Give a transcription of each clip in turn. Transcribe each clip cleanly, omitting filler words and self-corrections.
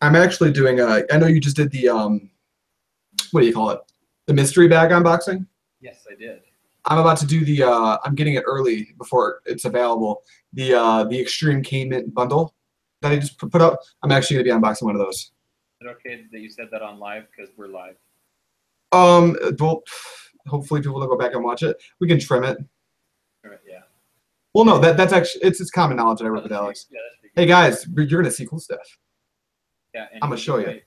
I'm actually doing I know you just did the what do you call it? The mystery bag unboxing. Yes, I did. I'm about to do the I'm getting it early before it's available. The Extreme Cane Mint bundle that I just put up. I'm actually gonna be unboxing one of those. Is it okay that you said that on live because we're live? Well, hopefully people will go back and watch it. We can trim it. Yeah. Well, no, that's actually it's common knowledge that I work with Alex. Yeah, that's pretty Hey good. guys, you're gonna see cool stuff. Yeah, and I'm gonna show you. If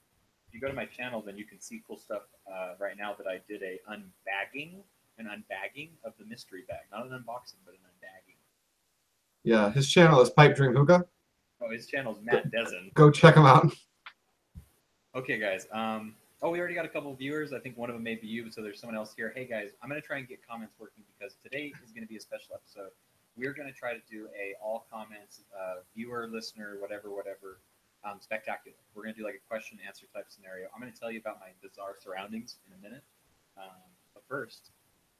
you go to my channel, then you can see cool stuff right now that I did an unbagging of the mystery bag. Not an unboxing, but an unbagging. Yeah, his channel is Pipe Dream Hookah. Oh, his channel's Matt Dezen. Go check him out. Okay, guys. Oh, we already got a couple of viewers. I think one of them may be you, so there's someone else here. Hey, guys, I'm going to try and get comments working because today is going to be a special episode. We're going to try to do a all comments, viewer, listener, whatever, spectacular. We're going to do like a question and answer type scenario. I'm going to tell you about my bizarre surroundings in a minute. But first,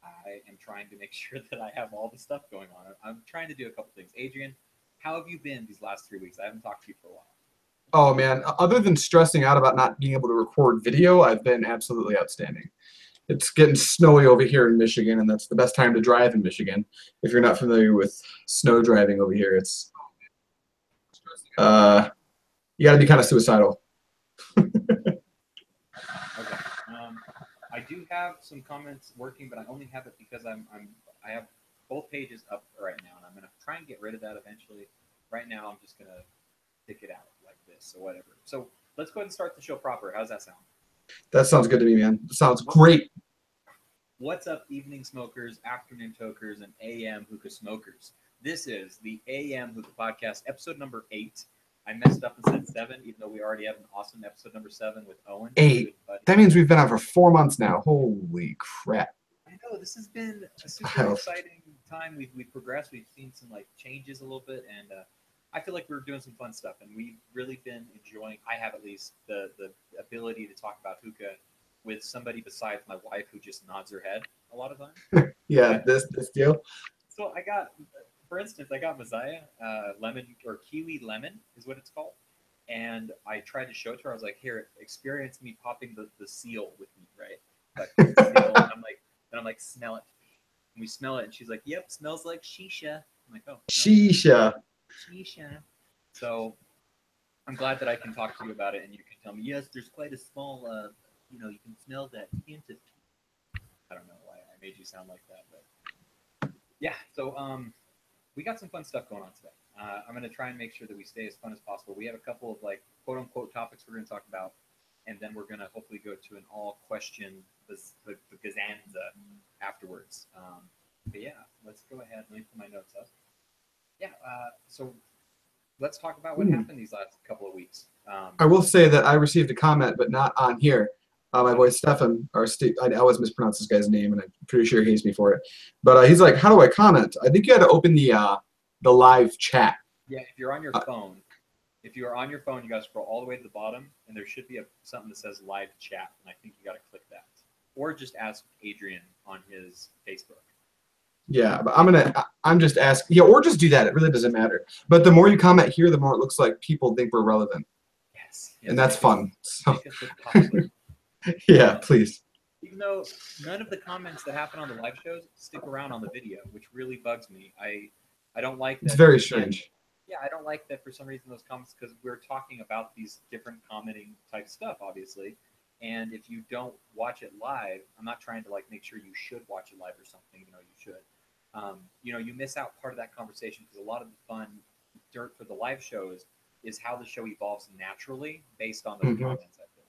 I am trying to make sure that I have all the stuff going on. I'm trying to do a couple things. Adrian, how have you been these last 3 weeks? I haven't talked to you for a while. Oh man, other than stressing out about not being able to record video, I've been absolutely outstanding. It's getting snowy over here in Michigan, and that's the best time to drive in Michigan. If you're not familiar with snow driving over here, it's you got to be kind of suicidal. Okay. I do have some comments working, but I only have it because I have both pages up right now, and I'm gonna try and get rid of that eventually. Right now, I'm just gonna stick it out like this or whatever. So let's go ahead and start the show proper. How's that sound? That sounds good to me, man. Sounds great. What's up, evening smokers, afternoon tokers, and AM hookah smokers? This is the AM Hookah Podcast, episode number 8. I messed up and said 7, even though we already have an awesome episode number 7 with Owen. 8. That means we've been on for 4 months now. Holy crap! I know this has been a super exciting time. We've progressed. We've seen some like changes a little bit, and I feel like we're doing some fun stuff, and we've really been enjoying. I have at least the ability to talk about hookah with somebody besides my wife, who just nods her head a lot of times. Yeah, this deal. So I got, for instance, I got Messiah lemon or kiwi lemon is what it's called, and I tried to show it to her. I was like, "Here, experience me popping the seal with me, right?" Like, seal, and I'm like, smell it. And we smell it, and she's like, "Yep, smells like shisha." I'm like, "Oh, no. Shisha." So I'm glad that I can talk to you about it, and you can tell me, yes, there's quite a small, you can smell that hint of. I don't know why I made you sound like that, but yeah. So we got some fun stuff going on today. I'm going to try and make sure that we stay as fun as possible. We have a couple of like quote unquote topics we're going to talk about, and then we're going to hopefully go to an all question the gazanza afterwards. But yeah, let's go ahead. Let me put my notes up. Yeah. So let's talk about what happened these last couple of weeks. I will say that I received a comment, but not on here. My boy Stefan, I always mispronounce this guy's name, and I'm pretty sure he hates me for it. But he's like, "How do I comment?" I think you had to open the live chat. Yeah, if you're on your phone, you got to scroll all the way to the bottom, and there should be something that says live chat, and I think you got to click that, or just ask Adrian on his Facebook. Yeah, but I'm just asking. Yeah, or just do that. It really doesn't matter. But the more you comment here, the more it looks like people think we're relevant. Yes. And that's fun. So. Make us look popular. Yeah, please. Even though none of the comments that happen on the live shows stick around on the video, which really bugs me. I don't like that. It's very strange. Yeah, I don't like that for some reason those comments, because we're talking about these different commenting type stuff, obviously. And if you don't watch it live, I'm not trying to like make sure you should watch it live or something, even though you should. You miss out part of that conversation, because a lot of the fun dirt for the live shows is how the show evolves naturally based on those comments, I feel.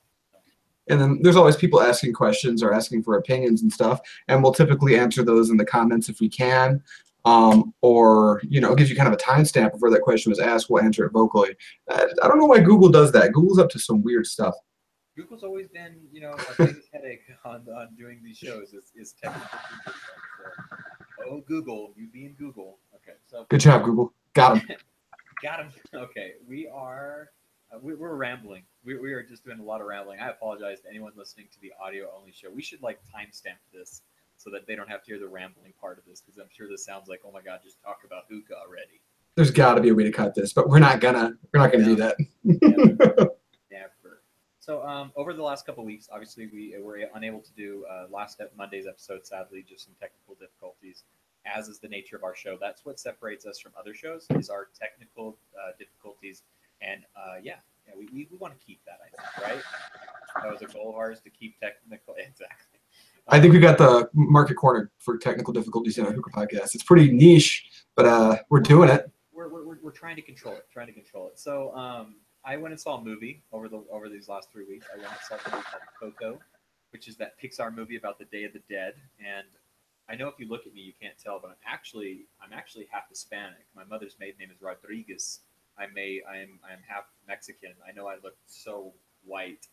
And then there's always people asking questions or asking for opinions and stuff, and we'll typically answer those in the comments if we can, or it gives you kind of a timestamp of where that question was asked. We'll answer it vocally. I don't know why Google does that. Google's up to some weird stuff. Google's always been, a biggest headache on doing these shows is technical stuff. So, oh, Google, you being Google. Okay, so good job, Google. Got him. Got him. Okay, we're rambling. We are just doing a lot of rambling. I apologize to anyone listening to the audio-only show. We should timestamp this so that they don't have to hear the rambling part of this, because I'm sure this sounds like, oh my God, just talk about hookah already. There's got to be a way to cut this, but we're not gonna do that. Yeah, So over the last couple of weeks, obviously we were unable to do last Monday's episode. Sadly, just some technical difficulties. As is the nature of our show, that's what separates us from other shows is our technical difficulties. And we want to keep that, I think, right? That was a goal of ours to keep technical. Exactly. I think we got the market cornered for technical difficulties in our Hookah podcast. It's pretty niche, but we're doing it. We're trying to control it. So I went and saw a movie over these last 3 weeks. I went and saw a movie called Coco, which is that Pixar movie about the Day of the Dead. And I know if you look at me, you can't tell, but I'm actually half Hispanic. My mother's maiden name is Rodriguez. I'm half Mexican. I know I look so white.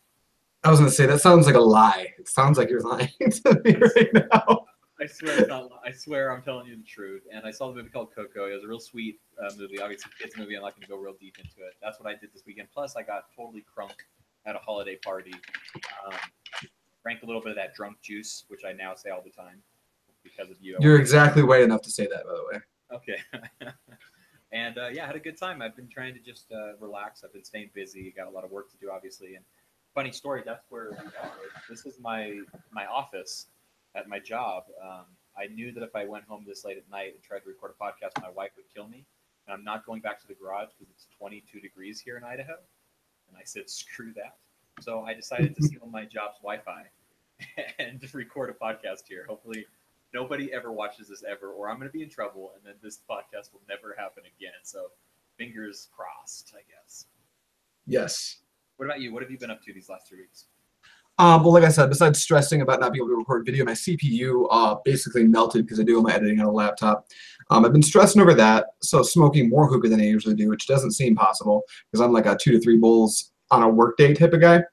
I was going to say, that sounds like a lie. It sounds like you're lying to me right now. I swear it's not. I swear I'm telling you the truth. And I saw the movie called Coco. It was a real sweet movie. Obviously, a kids movie. I'm not going to go real deep into it. That's what I did this weekend. Plus, I got totally crunk at a holiday party. Drank a little bit of that drunk juice, which I now say all the time because of you. You're exactly white enough to say that, by the way. Okay. And I had a good time. I've been trying to just relax. I've been staying busy. Got a lot of work to do, obviously. And funny story. That's where this is my office at my job. I knew that if I went home this late at night and tried to record a podcast, my wife would kill me. And I'm not going back to the garage because it's 22 degrees here in Idaho. And I said, screw that. So I decided to steal my job's Wi-Fi and just record a podcast here. Hopefully nobody ever watches this ever, or I'm going to be in trouble, and then this podcast will never happen again. So fingers crossed, I guess. Yes. What about you? What have you been up to these last 3 weeks? Well, like I said, besides stressing about not being able to record video, my CPU basically melted because I do all my editing on a laptop. I've been stressing over that, so smoking more hookah than I usually do, which doesn't seem possible because I'm like a 2 to 3 bowls on a work day type of guy.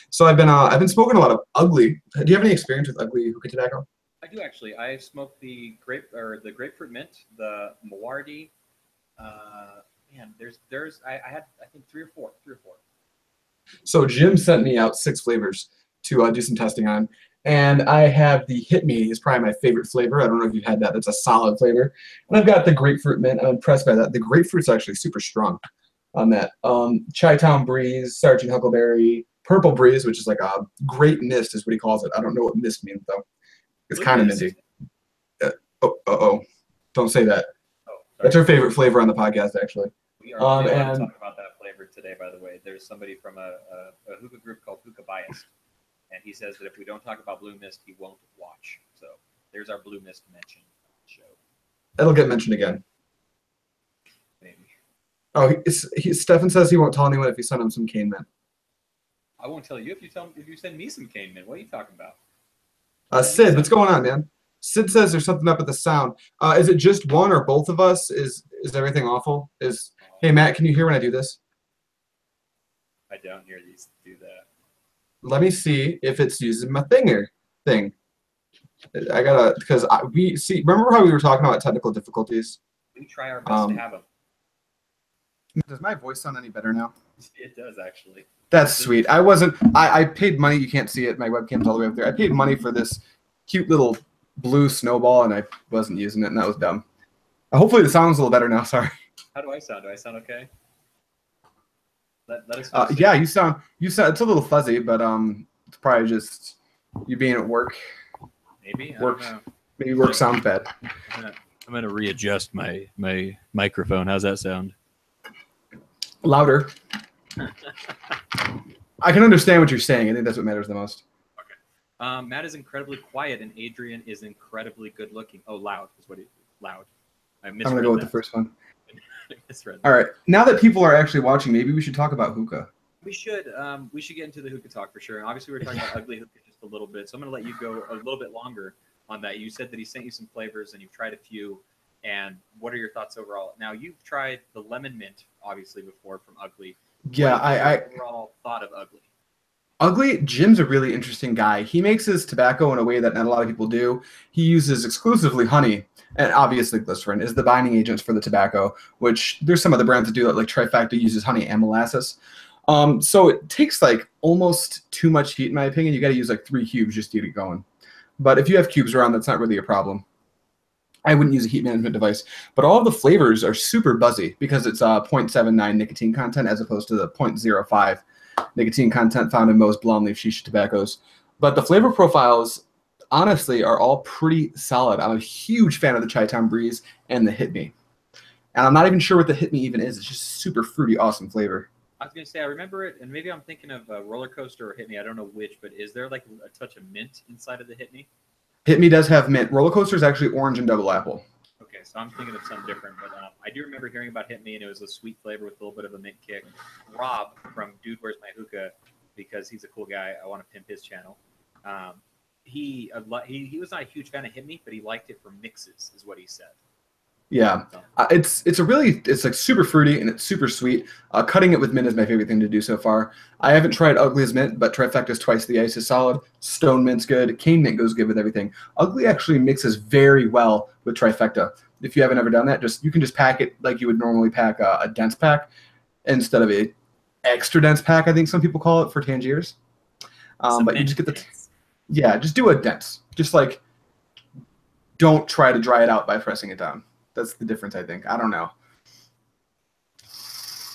So I've been smoking a lot of ugly. Do you have any experience with ugly hookah tobacco? I do actually. I smoked the grapefruit mint, the Mawardi. I had I think three or four. So Jim sent me out 6 flavors to do some testing on. And I have the Hit Me is probably my favorite flavor. I don't know if you've had that. That's a solid flavor. And I've got the grapefruit mint. I'm impressed by that. The grapefruit's actually super strong on that. Chi-Town Breeze, Sergeant Huckleberry, Purple Breeze, which is like a great mist is what he calls it. I don't know what mist means, though. It's kind of minty. Don't say that. Oh, that's our favorite flavor on the podcast, actually. We are going to talk about that flavor today, by the way. There's somebody from a hookah group called Hookah Biased, and he says that if we don't talk about Blue Mist, he won't watch. So there's our Blue Mist mention show. That'll get mentioned again. Maybe. Oh, Stefan says he won't tell anyone if you send him some cane mint. I won't tell you if you send me some cane mint. What are you talking about? Sid, what's going on, man? Sid says there's something up with the sound. Is it just one or both of us? Is everything awful? Hey, Matt, can you hear when I do this? I don't hear these do that. Let me see if it's using my thing. I gotta, because remember how we were talking about technical difficulties? We try our best to have them. Does my voice sound any better now? It does, actually. That's sweet. I paid money. You can't see it. My webcam's all the way up there. I paid money for this cute little blue snowball, and I wasn't using it, and that was dumb. Hopefully the sound's a little better now. Sorry. How do I sound? Do I sound okay? Let us know. Yeah, you sound. It's a little fuzzy, but it's probably just you being at work. Maybe. Maybe work sounds bad. I'm gonna readjust my microphone. How's that sound? Louder. I can understand what you're saying. I think that's what matters the most. Okay. Matt is incredibly quiet, and Adrian is incredibly good looking. Oh, loud is what loud. I'm gonna go with the first one. I misread that. All right. Now that people are actually watching, maybe we should talk about hookah. We should get into the hookah talk for sure. And obviously, we're talking about ugly hookah just a little bit, so I'm gonna let you go a little bit longer on that. You said that he sent you some flavors, and you've tried a few. And what are your thoughts overall? Now, you've tried the lemon mint, obviously, before from Ugly. Yeah, I overall thought of Ugly. Ugly, Jim's a really interesting guy. He makes his tobacco in a way that not a lot of people do. He uses exclusively honey, and obviously glycerin is the binding agents for the tobacco, which there's some other brands that do that, like Trifecta uses honey and molasses. So it takes like almost too much heat, in my opinion. You got to use like 3 cubes just to get it going. But if you have cubes around, that's not really a problem. I wouldn't use a heat management device, but all of the flavors are super buzzy because it's 0.79 nicotine content as opposed to the 0.05. nicotine content found in most blonde leaf shisha tobaccos. But the flavor profiles, honestly, are all pretty solid. I'm a huge fan of the Chi Town Breeze and the Hit Me. And I'm not even sure what the Hit Me even is. It's just super fruity, awesome flavor. I was gonna say I remember it, and maybe I'm thinking of Roller Coaster or Hit Me. I don't know which, but is there like a touch of mint inside of the Hit Me? Hit Me does have mint. Roller Coaster is actually orange and double apple. Okay, so I'm thinking of something different, but I do remember hearing about Hit Me, and it was a sweet flavor with a little bit of a mint kick. Rob from Dude Where's My Hookah, because he's a cool guy, I want to pimp his channel. He was not a huge fan of Hit Me, but he liked it for mixes, is what he said. Yeah, it's like super fruity and it's super sweet. Cutting it with mint is my favorite thing to do so far. I haven't tried Ugly as mint, but Trifecta's Twice the Ice is solid. Stone Mint's good. Cane Mint goes good with everything. Ugly actually mixes very well with Trifecta. If you haven't ever done that, you can just pack it like you would normally pack a dense pack instead of a extra dense pack. I think some people call it for Tangiers. But you just get just do a dense. Just like don't try to dry it out by pressing it down. That's the difference, I think. I don't know.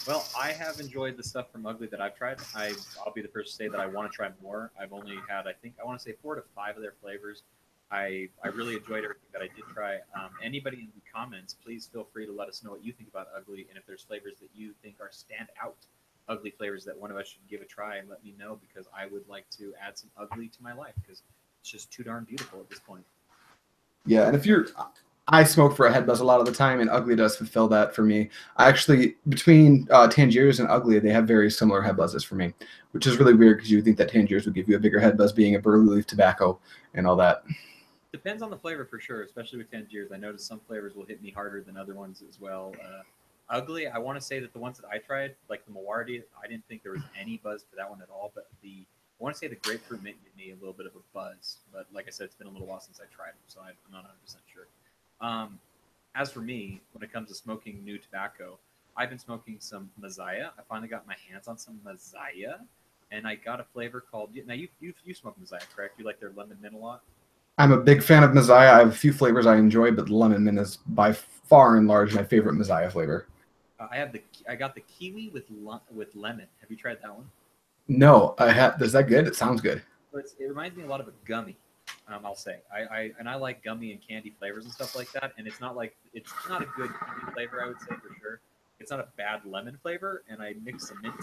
Well, I have enjoyed the stuff from Ugly that I've tried. I'll be the first to say that I want to try more. I've only had, I want to say 4 to 5 of their flavors. I really enjoyed everything that I did try. Anybody in the comments, please feel free to let us know what you think about Ugly, and if there's flavors that you think are standout Ugly flavors that one of us should give a try, and let me know, because I would like to add some Ugly to my life, because it's just too darn beautiful at this point. Yeah, and I smoke for a head buzz a lot of the time, and Ugly does fulfill that for me. I actually, between Tangiers and Ugly, they have very similar head buzzes for me, which is really weird because you would think that Tangiers would give you a bigger head buzz being a burley leaf tobacco and all that. Depends on the flavor for sure, especially with Tangiers. I noticed some flavors will hit me harder than other ones as well. Ugly, I want to say that the ones that I tried, like the Mawardi, I didn't think there was any buzz for that one at all, but I want to say the grapefruit mint gave me a little bit of a buzz, but like I said, it's been a little while since I tried them, so I'm not 100% sure. As for me, when it comes to smoking new tobacco, I've been smoking some Mazaya. I finally got my hands on some Mazaya, and I got a flavor called. Now you smoke Mazaya, correct? You like their lemon mint a lot. I'm a big fan of Mazaya. I have a few flavors I enjoy, but lemon mint is by far and large my favorite Mazaya flavor. I got the kiwi with lemon. Have you tried that one? No, I have. Is that good? It sounds good. It reminds me a lot of a gummy. I'll say I like gummy and candy flavors and stuff like that, and it's not a good candy flavor, I would say for sure. It's not a bad lemon flavor, and I mixed some mint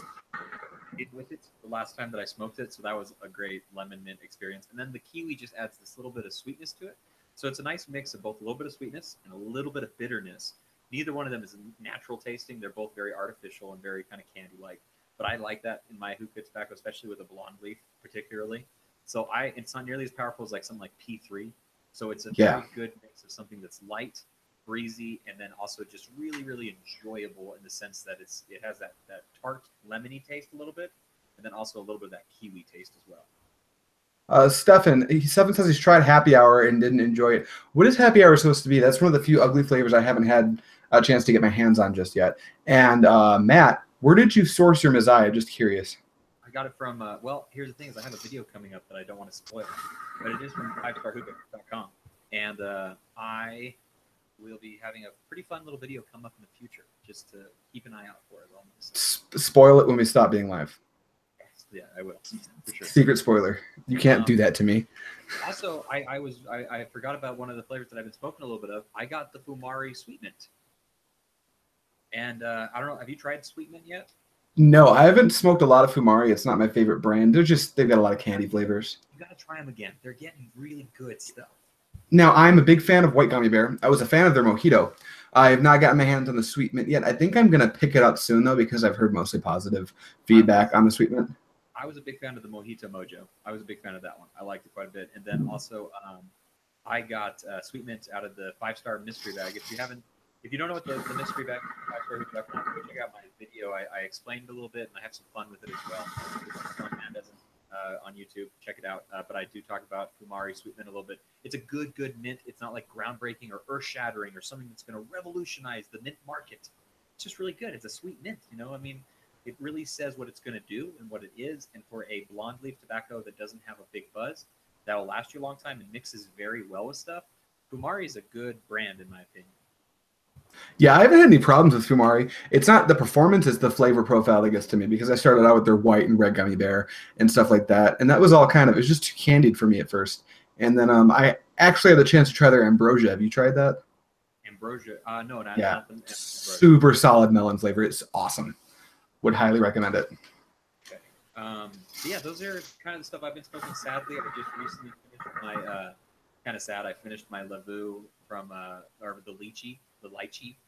with it the last time that I smoked it, so that was a great lemon mint experience. And then the kiwi just adds this little bit of sweetness to it, so it's a nice mix of both a little bit of sweetness and a little bit of bitterness. Neither one of them is natural tasting; they're both very artificial and very kind of candy-like. But I like that in my hookah tobacco, especially with a blonde leaf, particularly. So it's not nearly as powerful as like something like P3. So it's a very good mix of something that's light, breezy, and then also just really, really enjoyable in the sense that it has that tart, lemony taste a little bit, and then also a little bit of that kiwi taste as well. Stefan says he's tried Happy Hour and didn't enjoy it. What is Happy Hour supposed to be? That's one of the few Ugly flavors I haven't had a chance to get my hands on just yet. And Matt, where did you source your Mazaya? Just curious. I got it from, well, here's the thing is I have a video coming up that I don't want to spoil, but it is from 5starhookah.com. And I will be having a pretty fun little video come up in the future, just to keep an eye out for it. Spoil it when we stop being live. Yeah, I will, for sure. Secret spoiler. You can't do that to me. Also, I forgot about one of the flavors that I've been smoking a little bit of. I got the Fumari Sweet Mint. And I don't know, have you tried Sweet Mint yet? No, I haven't smoked a lot of Fumari. It's not my favorite brand. They've got a lot of candy flavors. You gotta try them again. They're getting really good stuff. Now, I'm a big fan of White Gummy Bear. I was a fan of their Mojito. I have not gotten my hands on the Sweet Mint yet. I think I'm going to pick it up soon, though, because I've heard mostly positive feedback on the Sweet Mint. I was a big fan of the Mojito Mojo. I was a big fan of that one. I liked it quite a bit. And then also, I got Sweet Mint out of the 5-star mystery bag. If you don't know what the mystery bag is, 5-star hookah, go check out my video. I explained it a little bit, and I have some fun with it as well. On YouTube, check it out. But I do talk about Fumari Sweet Mint a little bit. It's a good mint. It's not like groundbreaking or earth-shattering or something that's going to revolutionize the mint market. It's just really good. It's a sweet mint, I mean, it really says what it's going to do and what it is. And for a blonde leaf tobacco that doesn't have a big buzz, that will last you a long time and mixes very well with stuff, Fumari is a good brand in my opinion. Yeah, I haven't had any problems with Fumari. It's not the performance, it's the flavor profile that gets to me because I started out with their white and red gummy bear and stuff like that. And that was all kind of, it was just too candied for me at first. And then I actually had the chance to try their ambrosia. Have you tried that? Ambrosia. No, Yeah, not the ambrosia. super solid melon flavor. It's awesome. Would highly recommend it. Okay. Yeah, those are kind of the stuff I've been smoking. Sadly, I just recently finished my kind of sad. I finished my Lavu from or the lychee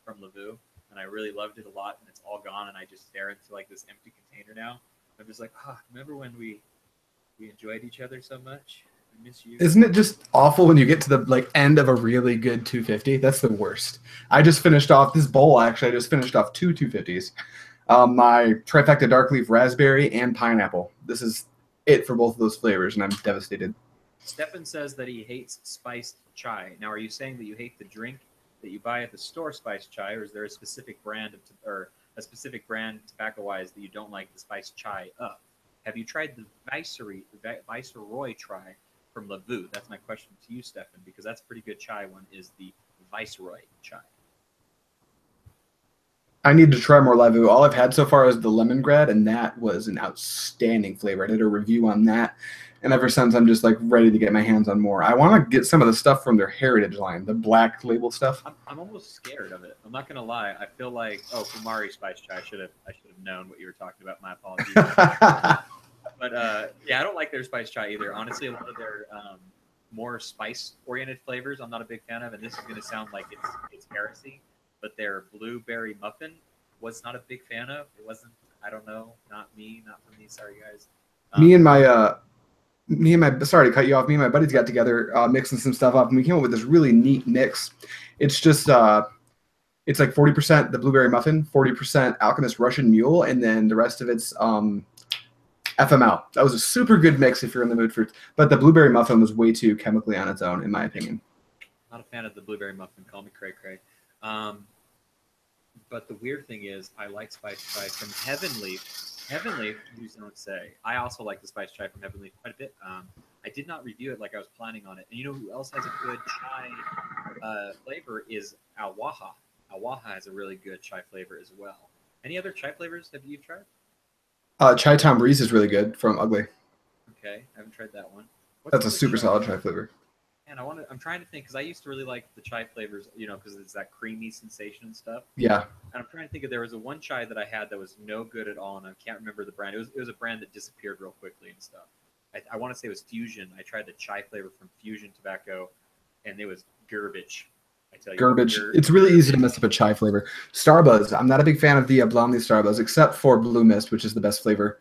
from Lavu, and I really loved it a lot. And it's all gone, and I just stare into like this empty container now. I'm just like, remember when we enjoyed each other so much? I miss you. Isn't it just awful when you get to the like end of a really good 250? That's the worst. I just finished off this bowl. Actually, I just finished off two 250s. My trifecta dark leaf raspberry and pineapple. This is it for both of those flavors, and I'm devastated. Stefan says that he hates spiced chai. Now, are you saying that you hate the drink that you buy at the store, spiced chai, or is there a specific brand or a specific brand tobacco-wise that you don't like the spiced chai of? Have you tried the Viceroy chai from Lavu? That's my question to you, Stefan, because that's a pretty good chai one. Is the Viceroy chai? I need to try more Lavu. All I've had so far is the lemongrad, and that was an outstanding flavor. I did a review on that, and ever since I'm just like ready to get my hands on more. I want to get some of the stuff from their heritage line, the black label stuff. I'm almost scared of it. I'm not gonna lie. I feel like Kumari spice chai. I should have known what you were talking about. My apologies. But yeah, I don't like their spice chai either. Honestly, a lot of their more spice oriented flavors I'm not a big fan of, and this is gonna sound like it's heresy. But their blueberry muffin was not a big fan of. It wasn't. I don't know. Not for me. Sorry, guys. Me and my sorry to cut you off. Me and my buddies got together mixing some stuff up, and we came up with this really neat mix. It's just it's like 40% the blueberry muffin, 40% Alchemist Russian Mule, and then the rest of it's FML. That was a super good mix if you're in the mood for it. But the blueberry muffin was way too chemically on its own, in my opinion. Not a fan of the blueberry muffin. Call me cray cray. But the weird thing is, I like spice chai from Heavenly. Heavenly, you don't say. I also like the spice chai from Heavenly quite a bit. I did not review it like I was planning on it. And you know who else has a good chai flavor is Awaha. Awaha has a really good chai flavor as well. Any other chai flavors have you tried? Chai Tom Breeze is really good from Ugly. Okay, I haven't tried that one. That's a super solid chai flavor. And I'm trying to think because I used to really like the chai flavors, because it's that creamy sensation and stuff. Yeah. And I'm trying to think if there was one chai that I had that was no good at all, and I can't remember the brand. It was a brand that disappeared real quickly and stuff. I want to say it was Fusion. I tried the chai flavor from Fusion Tobacco, and it was garbage. I tell you, garbage. It's really easy to mess up a chai flavor. Starbuzz. I'm not a big fan of the Blondie Starbuzz, except for Blue Mist, which is the best flavor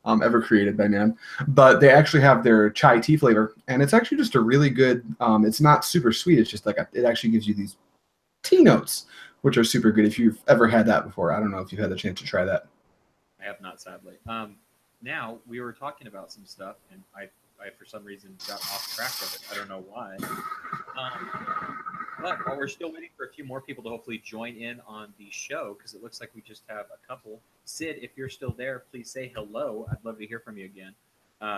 ever created by man. But they actually have their chai tea flavor, and it's actually just a really good. It's not super sweet. It's just like it actually gives you these tea notes, which are super good. If you've ever had that before, I don't know if you've had the chance to try that. I have not, sadly. Now we were talking about some stuff, and I for some reason got off track of it. I don't know why. But while we're still waiting for a few more people to hopefully join in on the show, because it looks like we just have a couple. Sid, if you're still there, please say hello. I'd love to hear from you again.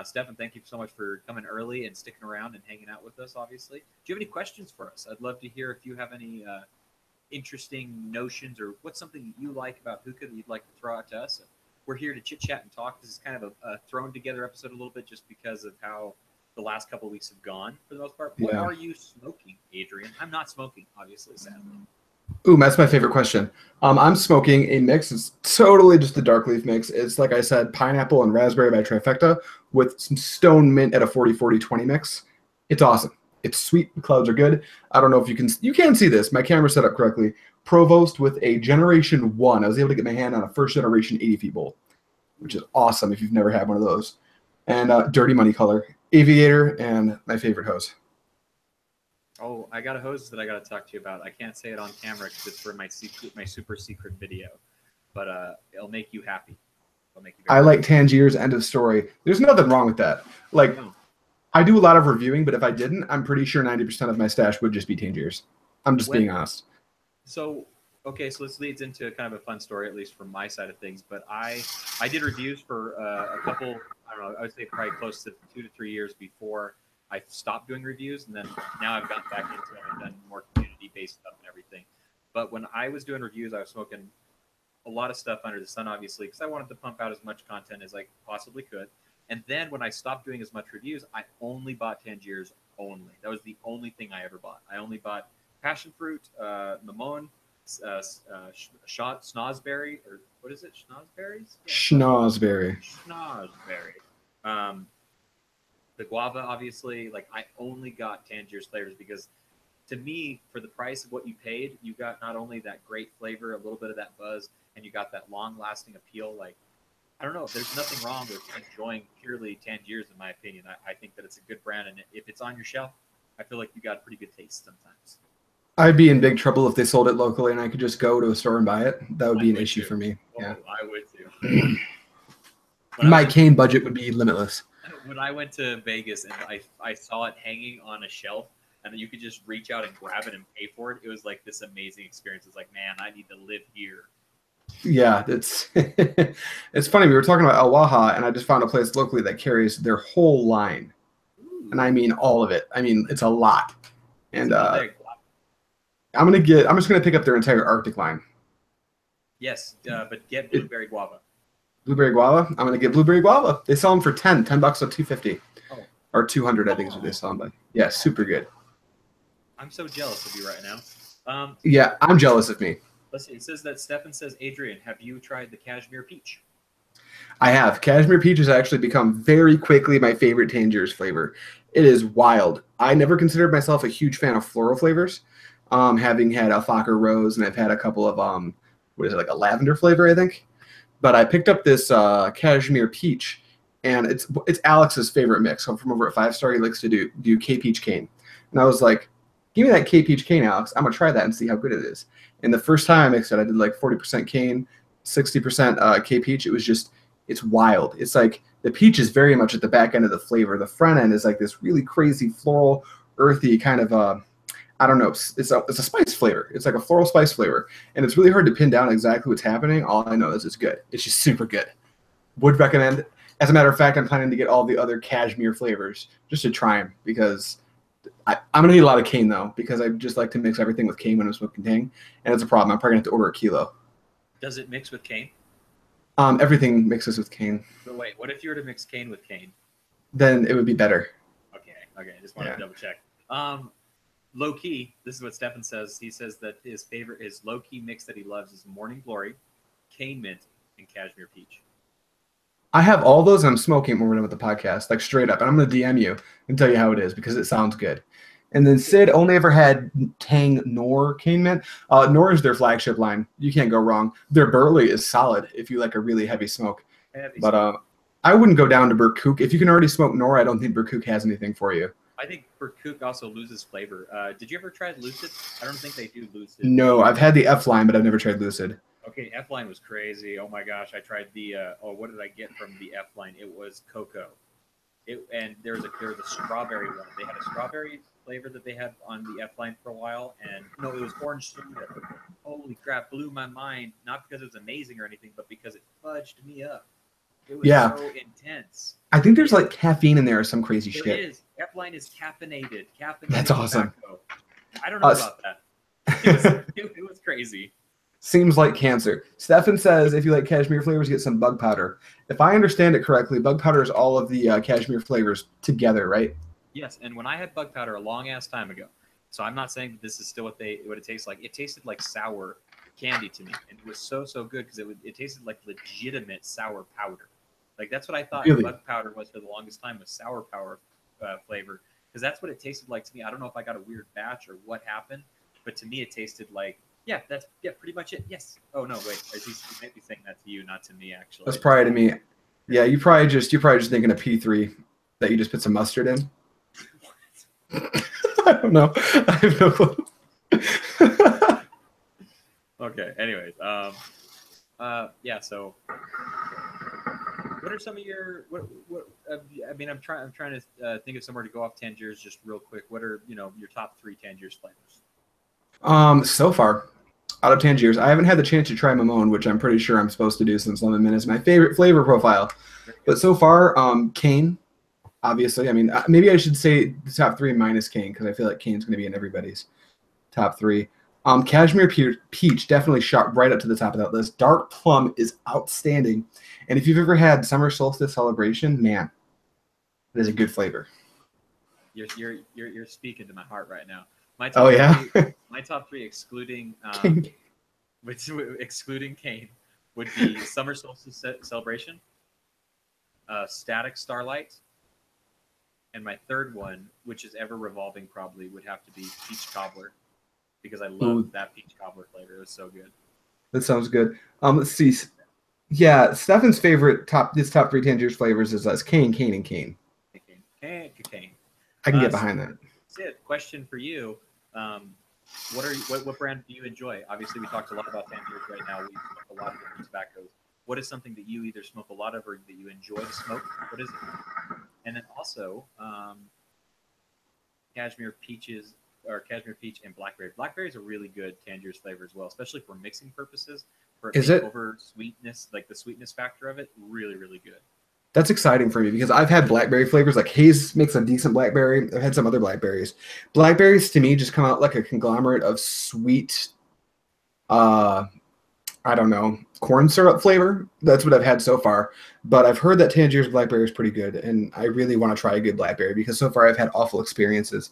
Stefan, thank you so much for coming early and sticking around and hanging out with us, obviously. Do you have any questions for us? I'd love to hear if you have any interesting notions or what's something you like about hookah that you'd like to throw out to us. We're here to chit-chat and talk. This is kind of a thrown-together episode a little bit just because of how the last couple of weeks have gone for the most part. What are you smoking, Adrian? I'm not smoking, obviously, sadly. Ooh, that's my favorite question. I'm smoking a mix. It's totally just the dark leaf mix. It's like I said, pineapple and raspberry by Trifecta with some stone mint at a 40-40-20 mix. It's awesome. It's sweet. The clouds are good. I don't know if you can see this. My camera set up correctly. Provost with a Generation 1. I was able to get my hand on a first generation 80 feet bowl, which is awesome if you've never had one of those. And Dirty Money color. Aviator, and my favorite hose. Oh, I got a hose that I got to talk to you about. I can't say it on camera because it's for my super secret video, but it'll make you happy. I like Tangier's end of story. There's nothing wrong with that. Like, I do a lot of reviewing, but if I didn't, I'm pretty sure 90% of my stash would just be Tangier's. I'm just being honest. So, okay, so this leads into kind of a fun story, at least from my side of things. But I did reviews for a couple, I don't know, I would say probably close to 2 to 3 years before I stopped doing reviews. And then now I've gotten back into it and done more community-based stuff and everything. But when I was doing reviews, I was smoking a lot of stuff under the sun, obviously, because I wanted to pump out as much content as I possibly could. And then when I stopped doing as much reviews, I only bought Tangiers only. That was the only thing I ever bought. I only bought passion fruit, limon, schnozberry, or what is it? Schnozberries? Yeah. Schnozberry. The guava, obviously. Like, I only got Tangiers flavors because, to me, for the price of what you paid, you got not only that great flavor, a little bit of that buzz, and you got that long-lasting appeal. Like, I don't know. There's nothing wrong with enjoying purely Tangiers, in my opinion. I think that it's a good brand, and if it's on your shelf, I feel like you got pretty good taste sometimes. I'd be in big trouble if they sold it locally and I could just go to a store and buy it. That would be an issue for me. Oh, yeah, I would too. My cane budget would be limitless. When I went to Vegas and I saw it hanging on a shelf, and you could just reach out and grab it and pay for it, it was like this amazing experience. It's like, man, I need to live here. Yeah, it's it's funny. We were talking about El Waha, and I just found a place locally that carries their whole line, and I mean all of it. I mean, it's a lot. And I'm just gonna pick up their entire Arctic line. Yes, but get blueberry guava. Blueberry guava. I'm gonna get blueberry guava. They sell them for $10 or $2.50, or $200. I think is what they sell them by. Yeah, super good. I'm so jealous of you right now. Yeah, I'm jealous of me. Let's see. It says that Stefan says, Adrian, have you tried the cashmere peach? I have. Cashmere peach has actually become very quickly my favorite Tangiers flavor. It is wild. I never considered myself a huge fan of floral flavors, having had alfalfa rose, and I've had a couple of what is it, like a lavender flavor, I think. But I picked up this cashmere peach, and it's Alex's favorite mix. So from over at 5 Star, he likes to do K Peach Cane, and I was like, give me that K Peach Cane, Alex. I'm gonna try that and see how good it is. And the first time I mixed it, I did like 40% cane, 60% K Peach. It's wild. It's like the peach is very much at the back end of the flavor. The front end is like this really crazy floral, earthy kind of I don't know. It's a spice flavor. It's like a floral spice flavor, and it's really hard to pin down exactly what's happening. All I know is it's good. It's just super good. Would recommend. As a matter of fact, I'm planning to get all the other cashmere flavors just to try them because I'm gonna need a lot of cane though, because I just like to mix everything with cane when I'm smoking Tang, and it's a problem. I'm probably gonna have to order a kilo. Does it mix with cane? Everything mixes with cane. But wait, what if you were to mix cane with cane? Then it would be better. Okay. I just wanted to double check. Low key, this is what Stefan says. He says that his low key mix that he loves is Morning Glory, cane mint, and cashmere peach. I have all those, and I'm smoking when we're done with the podcast, like straight up. And I'm gonna DM you and tell you how it is because it sounds good. And then Sid only ever had Tang nor cane mint. Nor is their flagship line. You can't go wrong. Their Burley is solid if you like a really heavy smoke. I wouldn't go down to Burkook. If you can already smoke Nor, I don't think Burkook has anything for you. I think Burkook also loses flavor. Did you ever try Lucid? I don't think they do Lucid. No, I've had the F line, but I've never tried Lucid. Okay, F line was crazy. Oh my gosh, I tried the. What did I get from the F line? It was cocoa. And there was a strawberry one. They had a strawberry flavor that they had on the F line for a while, and no, it was orange soda. Holy crap, blew my mind. Not because it was amazing or anything, but because it fudged me up. It was so intense. I think there's like caffeine in there or some crazy shit. It is. F-line is caffeinated. That's awesome. Tobacco. I don't know about that. It was crazy. Seems like cancer. Stefan says if you like cashmere flavors, get some bug powder. If I understand it correctly, bug powder is all of the cashmere flavors together, right? Yes, and when I had bug powder a long-ass time ago, so I'm not saying that this is still what it tastes like. It tasted like sour candy to me, and it was so good because it tasted like legitimate sour powder. Like that's what I thought bug powder was for the longest time, was sour powder flavor, because that's what it tasted like to me. I don't know if I got a weird batch or what happened, but to me it tasted like pretty much it. Yes. Oh no, wait. He might be saying that to you, not to me actually. That's probably to me. Yeah, you're probably just thinking of P3 that you just put some mustard in. I don't know. I have no clue. Okay. Anyways, yeah. So, what are some of your I mean, I'm trying to think of somewhere to go off Tangiers just real quick. What are your top 3 Tangiers flavors? So far, out of Tangiers, I haven't had the chance to try Mamone, which I'm pretty sure I'm supposed to do since Lemon Mint is my favorite flavor profile. But so far, cane, obviously. I mean, maybe I should say the top 3 minus cane because I feel like cane's going to be in everybody's top 3. Cashmere Peach definitely shot right up to the top of that list. Dark Plum is outstanding. And if you've ever had Summer Solstice Celebration, man, it is a good flavor. You're speaking to my heart right now. My Oh, top yeah? my top three, excluding King. excluding Kane, would be Summer Solstice Celebration, Static Starlight, and my third one, which is ever revolving, probably would have to be Peach Cobbler, because I love Ooh, that Peach Cobbler flavor. It was so good. that sounds good. Let's see. Yeah, Stefan's favorite top 3 Tangiers flavors is Cane, Cane, and Cane. Kane. I can get So behind that. Sid, question for you. What brand do you enjoy? Obviously, we talked a lot about Tangiers right now. We smoke a lot of different tobaccos. What is something that you either smoke a lot of or that you enjoy to smoke? What is it? And then also, Cashmere Peaches or Cashmere Peach and Blackberry. Blackberry is a really good Tangiers flavor as well, especially for mixing purposes. For it Is being it? over sweetness, like the sweetness factor of it, really, really good. That's exciting for me because I've had blackberry flavors. Like Hayes makes a decent blackberry. I've had some other blackberries. Blackberries to me just come out like a conglomerate of sweet, I don't know, corn syrup flavor. That's what I've had so far. But I've heard that Tangier's blackberry is pretty good, and I really want to try a good blackberry because so far I've had awful experiences.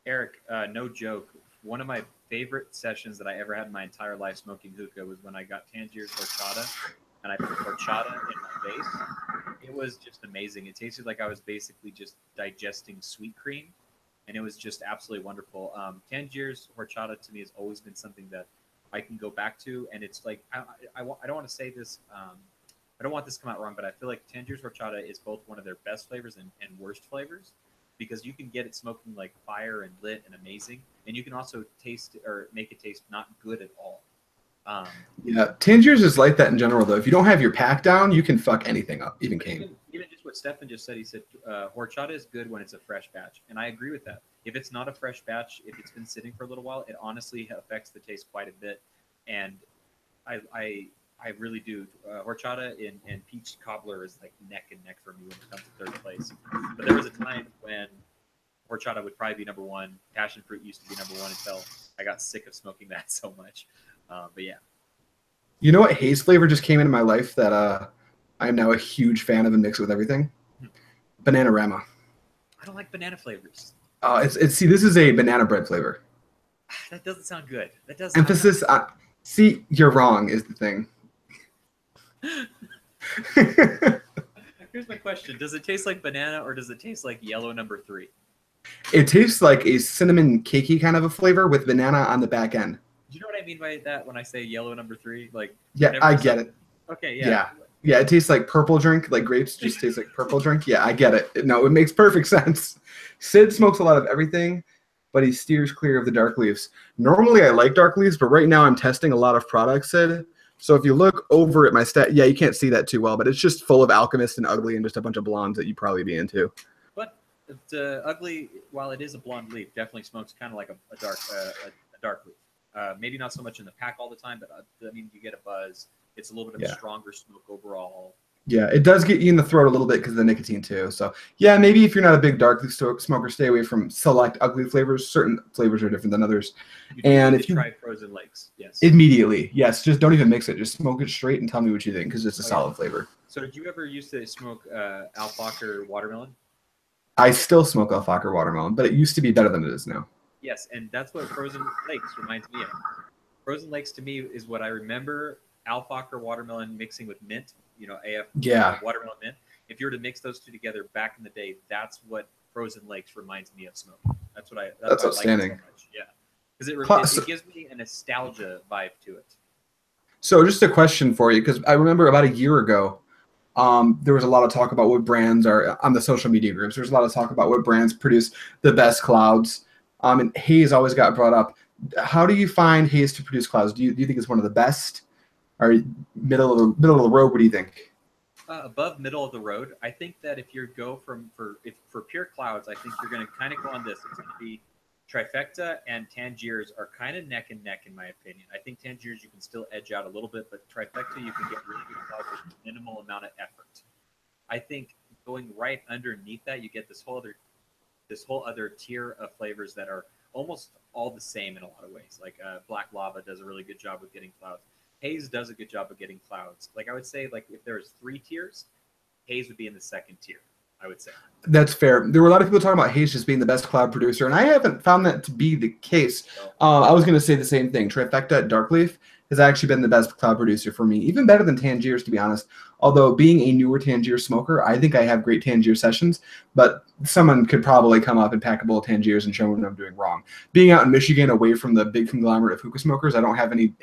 Eric, no joke. One of my favorite sessions that I ever had in my entire life smoking hookah was when I got Tangier's horchata, and I put horchata in my face. It was just amazing. It tasted like I was basically just digesting sweet cream, and it was just absolutely wonderful. Tangier's horchata to me has always been something that I can go back to, and it's like I don't want to say this. I don't want this to come out wrong, but I feel like Tangier's horchata is both one of their best flavors and worst flavors, because you can get it smoking like fire and lit and amazing, and you can also taste or make it taste not good at all. Um, Yeah, Tangiers is like that in general, though. If you don't have your pack down, you can fuck anything up, even but cane. even just what Stefan just said, he said horchata is good when it's a fresh batch, and I agree with that. If it's not a fresh batch, if it's been sitting for a little while, it honestly affects the taste quite a bit, and I really do. Horchata and peach cobbler is like neck and neck for me when it comes to third place. But there was a time when horchata would probably be number one. Passion fruit used to be number one until I got sick of smoking that so much. But yeah, You know what haze flavor just came into my life that I am now a huge fan of and mix with everything? Bananarama. I don't like banana flavors. It's see, this is a banana bread flavor. That doesn't sound good. That does. Emphasis on see, you're wrong is the thing. Here's my question: does it taste like banana, or does it taste like yellow number 3? It tastes like a cinnamon cakey kind of a flavor with banana on the back end. Do you know what I mean by that when I say yellow number 3? Like, Yeah, I get it. Okay, Yeah. Yeah, it tastes like purple drink, like grapes just taste like purple drink. Yeah, I get it. No, it makes perfect sense. Sid smokes a lot of everything, but he steers clear of the dark leaves. Normally, I like dark leaves, but right now I'm testing a lot of products, Sid. So if you look over at my stat, yeah, you can't see that too well, but it's just full of Alchemist and Ugly and just a bunch of blondes that you'd probably be into. But Ugly, while it is a blonde leaf, definitely smokes kind of like a dark leaf. Maybe not so much in the pack all the time, but I mean, you get a buzz. It's a little bit of a stronger smoke overall. Yeah, it does get you in the throat a little bit because of the nicotine too. So yeah, maybe if you're not a big dark leaf smoker, stay away from select ugly flavors. Certain flavors are different than others. And if you try Frozen Lakes, yes, immediately, yes, just don't even mix it. Just smoke it straight and tell me what you think because it's a solid flavor. So did you ever used to smoke Alpaca watermelon? I still smoke Alpaca watermelon, but it used to be better than it is now. Yes, and that's what Frozen Lakes reminds me of. Frozen Lakes to me is what I remember Alpaca watermelon mixing with mint, AF watermelon mint. If you were to mix those two together back in the day, that's what Frozen Lakes reminds me of smoking. That's outstanding. Like it so much. Yeah, because it gives me a nostalgia vibe to it. So just a question for you, because I remember about a year ago, there was a lot of talk about what brands are on the social media groups. There's a lot of talk about what brands produce the best clouds. And Haze always got brought up. How do you find Haze to produce clouds? Do you think it's one of the best, or middle of the road? What do you think? Above middle of the road. I think that if you go for pure clouds, I think you're going to kind of go on this. It's going to be Trifecta and Tangiers are kind of neck and neck in my opinion. I think Tangiers you can still edge out a little bit, but Trifecta you can get really good clouds with minimal amount of effort. I think going right underneath that, you get this whole other tier of flavors that are almost all the same in a lot of ways. Like Black Lava does a really good job of getting clouds. Haze does a good job of getting clouds. Like I would say, like if there's 3 tiers, Haze would be in the 2nd tier, I would say. That's fair. There were a lot of people talking about Haze just being the best cloud producer, and I haven't found that to be the case. I was going to say the same thing. Trifecta at Darkleaf has actually been the best cloud producer for me, even better than Tangiers, to be honest. Although being a newer Tangier smoker, I think I have great Tangier sessions, but someone could probably come up and pack a bowl of Tangiers and show me what I'm doing wrong. Being out in Michigan, away from the big conglomerate of hookah smokers, I don't have any.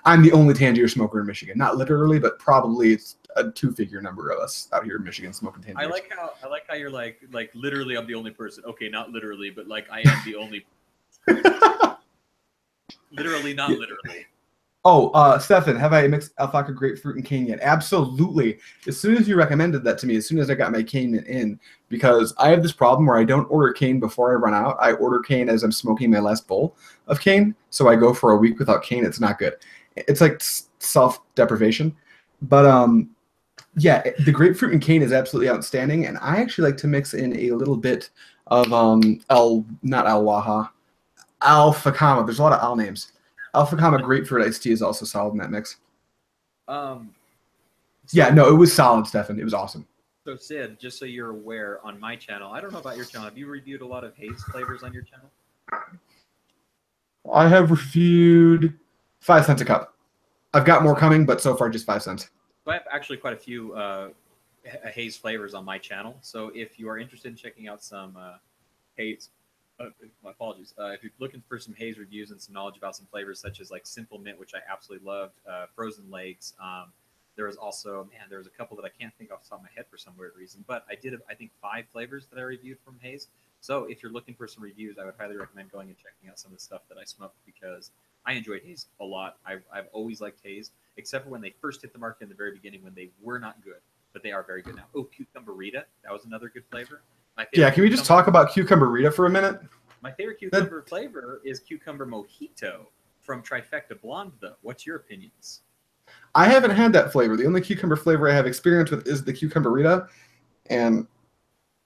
I'm the only Tangier smoker in Michigan. Not literally, but probably it's a 2-figure number of us out here in Michigan smoking Tangiers. I like how you're like literally I'm the only person. Okay, not literally, but like I am the only. Literally, not literally. Oh, Stefan, have I mixed alfalfa, grapefruit, and cane yet? Absolutely. As soon as you recommended that to me, as soon as I got my cane in, because I have this problem where I don't order cane before I run out. I order cane as I'm smoking my last bowl of cane, so I go for a week without cane. It's not good. It's like self-deprivation. But yeah, the grapefruit and cane is absolutely outstanding, and I actually like to mix in a little bit of not Al Waha, Alpha Kama. There's a lot of Al names. Alpha Kama grapefruit iced tea is also solid in that mix. Yeah, no, it was solid, Stefan. It was awesome. So Sid, just so you're aware, on my channel, I don't know about your channel. Have you reviewed a lot of haze flavors on your channel? I have reviewed 5 cents a cup. I've got more coming, but so far just 5 cents. So I have actually quite a few haze flavors on my channel. So if you are interested in checking out some haze, my apologies. If you're looking for some haze reviews and some knowledge about some flavors such as like Simple Mint, which I absolutely loved, Frozen Legs. There was also, there was a couple that I can't think off the top of my head for some weird reason, but I did, I think, 5 flavors that I reviewed from haze. So if you're looking for some reviews, I would highly recommend going and checking out some of the stuff that I smoked because I enjoyed haze a lot. I've always liked haze, except for when they first hit the market in the very beginning when they were not good, but they are very good now. Oh, Cucumber Rita. That was another good flavor. Yeah, can we just talk about Cucumber Rita for a minute? My favorite cucumber flavor is Cucumber Mojito from Trifecta Blonde, though. What's your opinions? I haven't had that flavor. The only cucumber flavor I have experience with is the Cucumber Rita, and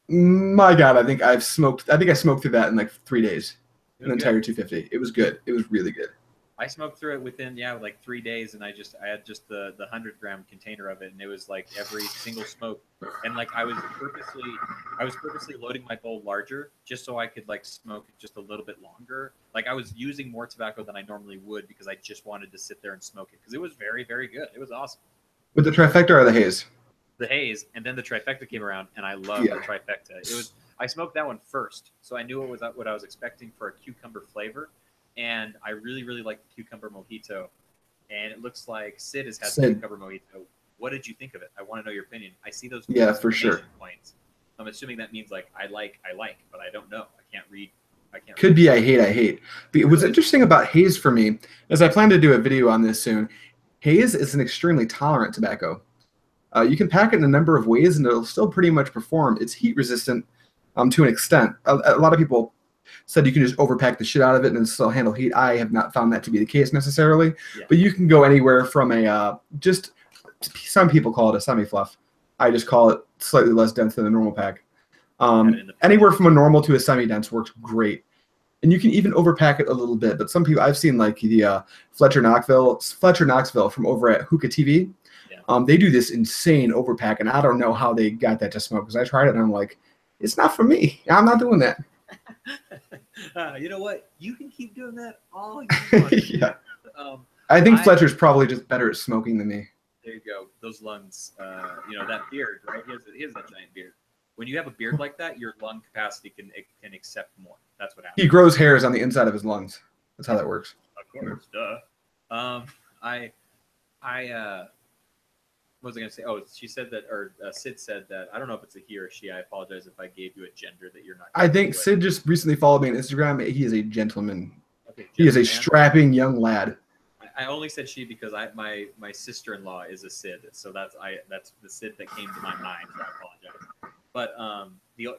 my God, I think I smoked through that in like 3 days, an entire 250. It was good. It was really good. I smoked through it within like 3 days, and I had just the 100-gram container of it, and it was like every single smoke, and like I was purposely loading my bowl larger just so I could like smoke it just a little bit longer. Like I was using more tobacco than I normally would because I just wanted to sit there and smoke it because it was very, very good. It was awesome. With the Trifecta or the haze? The haze, and then the Trifecta came around, and I loved the Trifecta. I smoked that one first, so I knew it was what I was expecting for a cucumber flavor. And I really, really like the Cucumber Mojito. And it looks like Sid has had the Cucumber Mojito. What did you think of it? I want to know your opinion. I see those for sure points. I'm assuming that means like I like, but I don't know. I can't read. Could be I hate. But what's interesting about haze for me is I plan to do a video on this soon. Haze is an extremely tolerant tobacco. You can pack it in a number of ways, and it'll still pretty much perform. It's heat resistant to an extent. A lot of people said you can just overpack the shit out of it and still handle heat. I have not found that to be the case necessarily, but you can go anywhere from some people call it a semi-fluff. I just call it slightly less dense than a normal pack. Anywhere from a normal to a semi-dense works great. And you can even overpack it a little bit, but some people I've seen like the Fletcher Knoxville from over at Hookah TV. They do this insane overpack, and I don't know how they got that to smoke because I tried it and I'm like, it's not for me. I'm not doing that. You know what? You can keep doing that all you want. Yeah. I think Fletcher's probably just better at smoking than me. There you go. Those lungs. That beard, right? He has that giant beard. When you have a beard like that, your lung capacity can accept more. That's what happens. He grows hairs on the inside of his lungs. That's how that works. Of course, duh. What was I going to say? Oh, she said that, or Sid said that. I don't know if it's a he or a she. I apologize if I gave you a gender that you're not. I think Sid just recently followed me on Instagram. He is a gentleman. Okay, he is a strapping young lad. I only said she because my sister-in-law is a Sid, so that's the Sid that came to my mind. So I apologize. But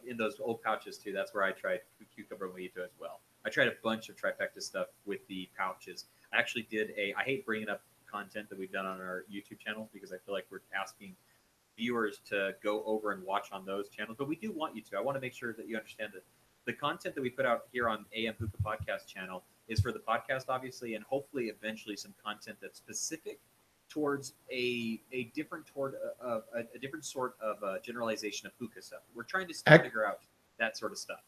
in those old pouches too, that's where I tried Cucumber Mojito as well. I tried a bunch of Trifecta stuff with the pouches. I actually did I hate bringing up content that we've done on our YouTube channel because I feel like we're asking viewers to go over and watch on those channels, but we do want you to. I want to make sure that you understand that the content that we put out here on A.M Hookah Podcast channel is for the podcast, obviously, and hopefully eventually some content that's specific towards a different sort of generalization of hookah stuff. We're trying to still figure out that sort of stuff.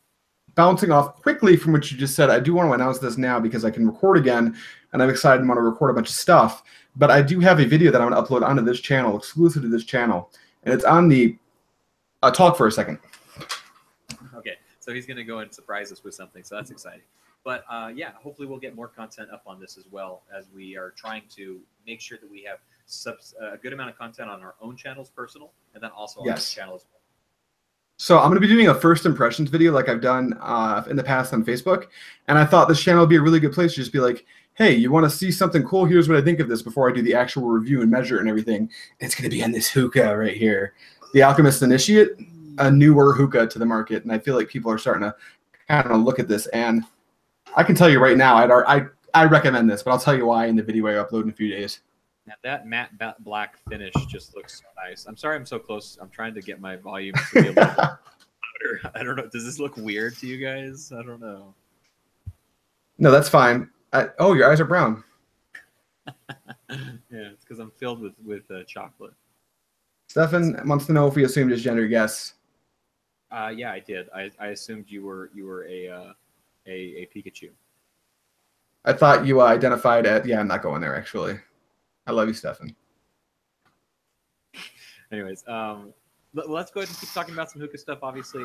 Bouncing off quickly from what you just said, I do want to announce this now because I can record again, and I'm excited and want to record a bunch of stuff. But I do have a video that I'm going to upload onto this channel, exclusive to this channel, and it's on the talk for a second. Okay, so he's going to go and surprise us with something, so that's exciting. But yeah, hopefully we'll get more content up on this as well, as we are trying to make sure that we have a good amount of content on our own channels, personal, and then also on this channel as well. So I'm going to be doing a first impressions video like I've done in the past on Facebook. And I thought this channel would be a really good place to just be like, hey, you want to see something cool? Here's what I think of this before I do the actual review and measure and everything. And it's going to be on this hookah right here. The Alchemist Initiate, a newer hookah to the market. And I feel like people are starting to kind of look at this. And I can tell you right now, I recommend this, but I'll tell you why in the video I upload in a few days. Now that matte black finish just looks so nice. I'm sorry I'm so close. I'm trying to get my volume to be a little louder. I don't know. Does this look weird to you guys? I don't know. No, that's fine. Oh, your eyes are brown. Yeah, it's because I'm filled with chocolate. Stefan wants to know if we assumed his gender. Yes. Yeah, I did. I assumed you were a Pikachu. I thought you identified at. Yeah, I'm not going there actually. I love you, Stefan. Anyways, let's go ahead and keep talking about some hookah stuff. Obviously,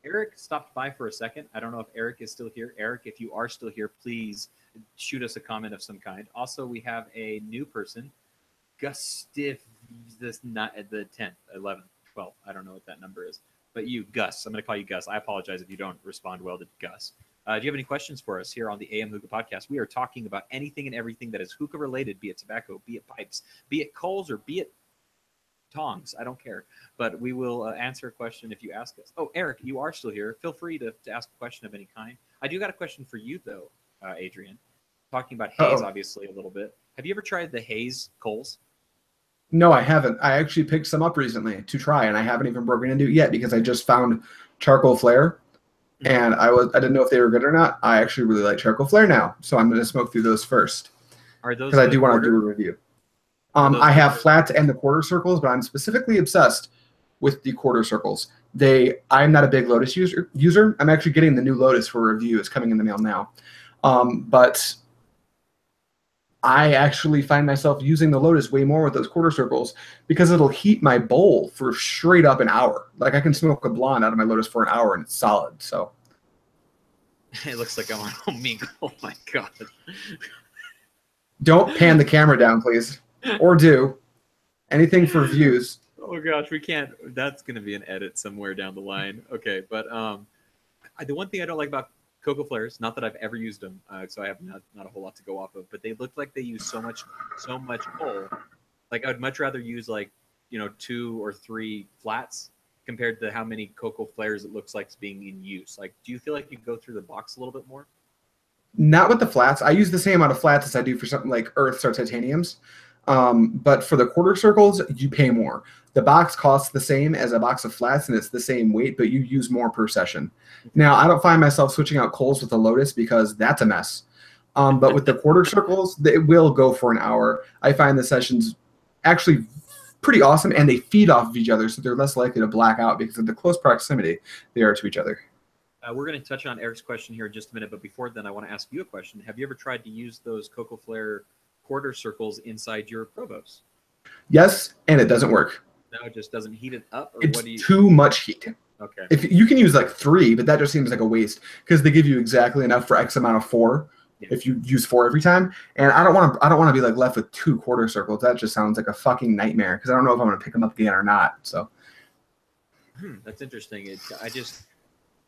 Eric stopped by for a second. I don't know if Eric is still here. Eric, if you are still here, please shoot us a comment of some kind. Also, we have a new person, Gustif, this not at the 10th, 11th, 12th. I don't know what that number is. But you, Gus, I'm going to call you Gus. I apologize if you don't respond well to Gus. Do you have any questions for us here on the A.M Hookah Podcast? We are talking about anything and everything that is hookah related, be it tobacco, be it pipes, be it coals, or be it tongs. I don't care. But we will answer a question if you ask us. Oh, Eric, you are still here. Feel free to ask a question of any kind. I do got a question for you, though, Adrian. Talking about haze, obviously, a little bit. Have you ever tried the haze coals? No, I haven't. I actually picked some up recently to try, and I haven't even broken into it yet because I just found charcoal flare. And I didn't know if they were good or not. I actually really like charcoal flare now, so I'm going to smoke through those first. Are those? Because I do want to do a review. I have flats and the quarter circles, but I'm specifically obsessed with the quarter circles. I'm not a big Lotus user. I'm actually getting the new Lotus for review. It's coming in the mail now. But I actually find myself using the Lotus way more with those quarter circles because it'll heat my bowl for straight up an hour. Like I can smoke a blonde out of my Lotus for an hour and it's solid. So it looks like I'm on Omegle. Oh my god! Don't pan the camera down, please, or do anything for views. Oh gosh, we can't. That's gonna be an edit somewhere down the line. Okay, but the one thing I don't like about Cocoa Flares, not that I've ever used them, so I have not a whole lot to go off of, but they look like they use so much coal. Like I would much rather use 2 or 3 flats compared to how many Cocoa Flares it looks like is being in use. Like, do you feel like you go through the box a little bit more? Not with the flats. I use the same amount of flats as I do for something like earths or titaniums. But for the quarter circles, you pay more. The box costs the same as a box of flats, and it's the same weight, but you use more per session. Now, I don't find myself switching out coals with the Lotus because that's a mess. But with the quarter circles, they will go for an hour. I find the sessions actually pretty awesome, and they feed off of each other, so they're less likely to black out because of the close proximity they are to each other. We're going to touch on Eric's question here in just a minute, but before then, I want to ask you a question. Have you ever tried to use those Cocoa Flare quarter circles inside your Provos? Yes, and it doesn't work. No, it just doesn't heat it up? Or it's what do you... too much heat. Okay. If you can use 3, but that just seems like a waste because they give you exactly enough for X amount of 4. Yeah. If you use 4 every time, and I don't want to be left with 2 quarter circles. That just sounds like a fucking nightmare because I don't know if I'm going to pick them up again or not. So that's interesting.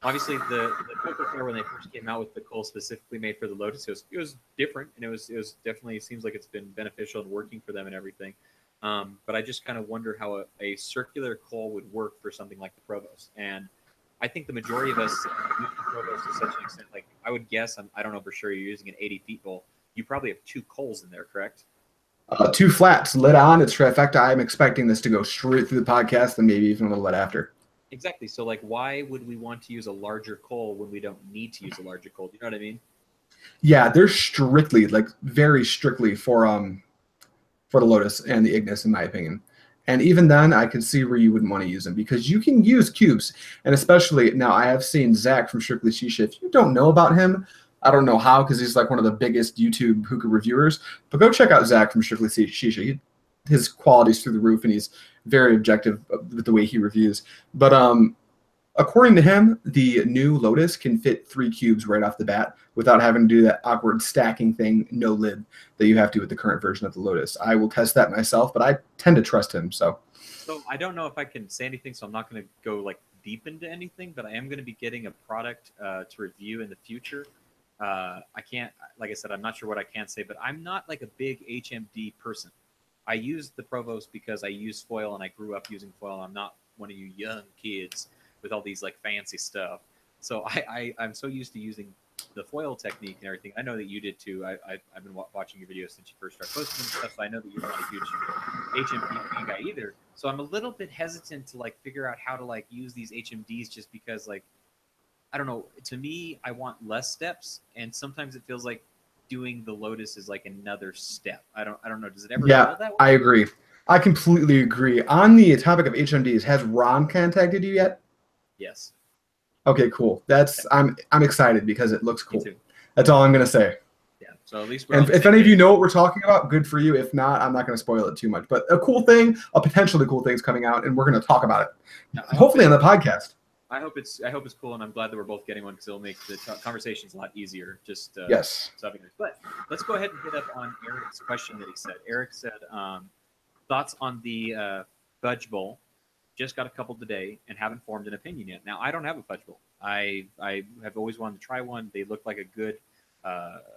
Obviously the Cocoa Flare when they first came out with the coal specifically made for the Lotus, it was different, and it was definitely seems like it's been beneficial and working for them and everything. But I just kind of wonder how a circular coal would work for something like the Provost. And I think the majority of us use the Provost to such an extent. Like I would guess, I don't know for sure, you're using an 80 feet bowl. You probably have 2 coals in there, correct? 2 flats lit on. It's trifecta. I'm expecting this to go straight through the podcast and maybe even a little bit after. Exactly. So like, why would we want to use a larger coal when we don't need to use a larger coal? Do you know what I mean? Yeah, they're strictly, like very strictly for the Lotus and the Ignis, in my opinion. And even then, I can see where you wouldn't want to use them because you can use cubes. And especially now, I have seen Zach from Strictly Shisha. If you don't know about him, I don't know how because he's like one of the biggest YouTube hookah reviewers. But go check out Zach from Strictly Shisha. His quality's through the roof, and he's very objective with the way he reviews. But according to him, the new Lotus can fit 3 cubes right off the bat without having to do that awkward stacking thing, no lid, that you have to with the current version of the Lotus. I will test that myself, but I tend to trust him. So I don't know if I can say anything, so I'm not going to go like deep into anything, but I am going to be getting a product to review in the future. I can't, like I said, I'm not sure what I can say, but I'm not like a big HMD person. I use the Provost because I use foil and I grew up using foil. I'm not one of you young kids with all these like fancy stuff. So I'm so used to using the foil technique and everything. I know that you did too. I've been watching your videos since you first started posting them and stuff. So I know that you're not a huge HMD guy either. So I'm a little bit hesitant to like figure out how to like use these HMDs just because like, I don't know. To me, I want less steps, and sometimes it feels like doing the Lotus is like another step. I don't know. Does it ever feel that way? I agree. I completely agree. On the topic of HMDs, has Ron contacted you yet? Yes. Okay, cool. I'm excited because it looks cool. Me too. That's all I'm gonna say. Yeah. So at least and if any of you know what we're talking about, good for you. If not, I'm not going to spoil it too much. But a potentially cool thing is coming out, and we're going to talk about it. Yeah, hopefully on the podcast. I hope it's cool, and I'm glad that we're both getting one because it'll make the conversations a lot easier. Just yes. But let's go ahead and hit up on Eric's question that he said. Eric said, thoughts on the fudge bowl. Just got a couple today and haven't formed an opinion yet. Now, I don't have a fudge bowl. I have always wanted to try one. They look like a good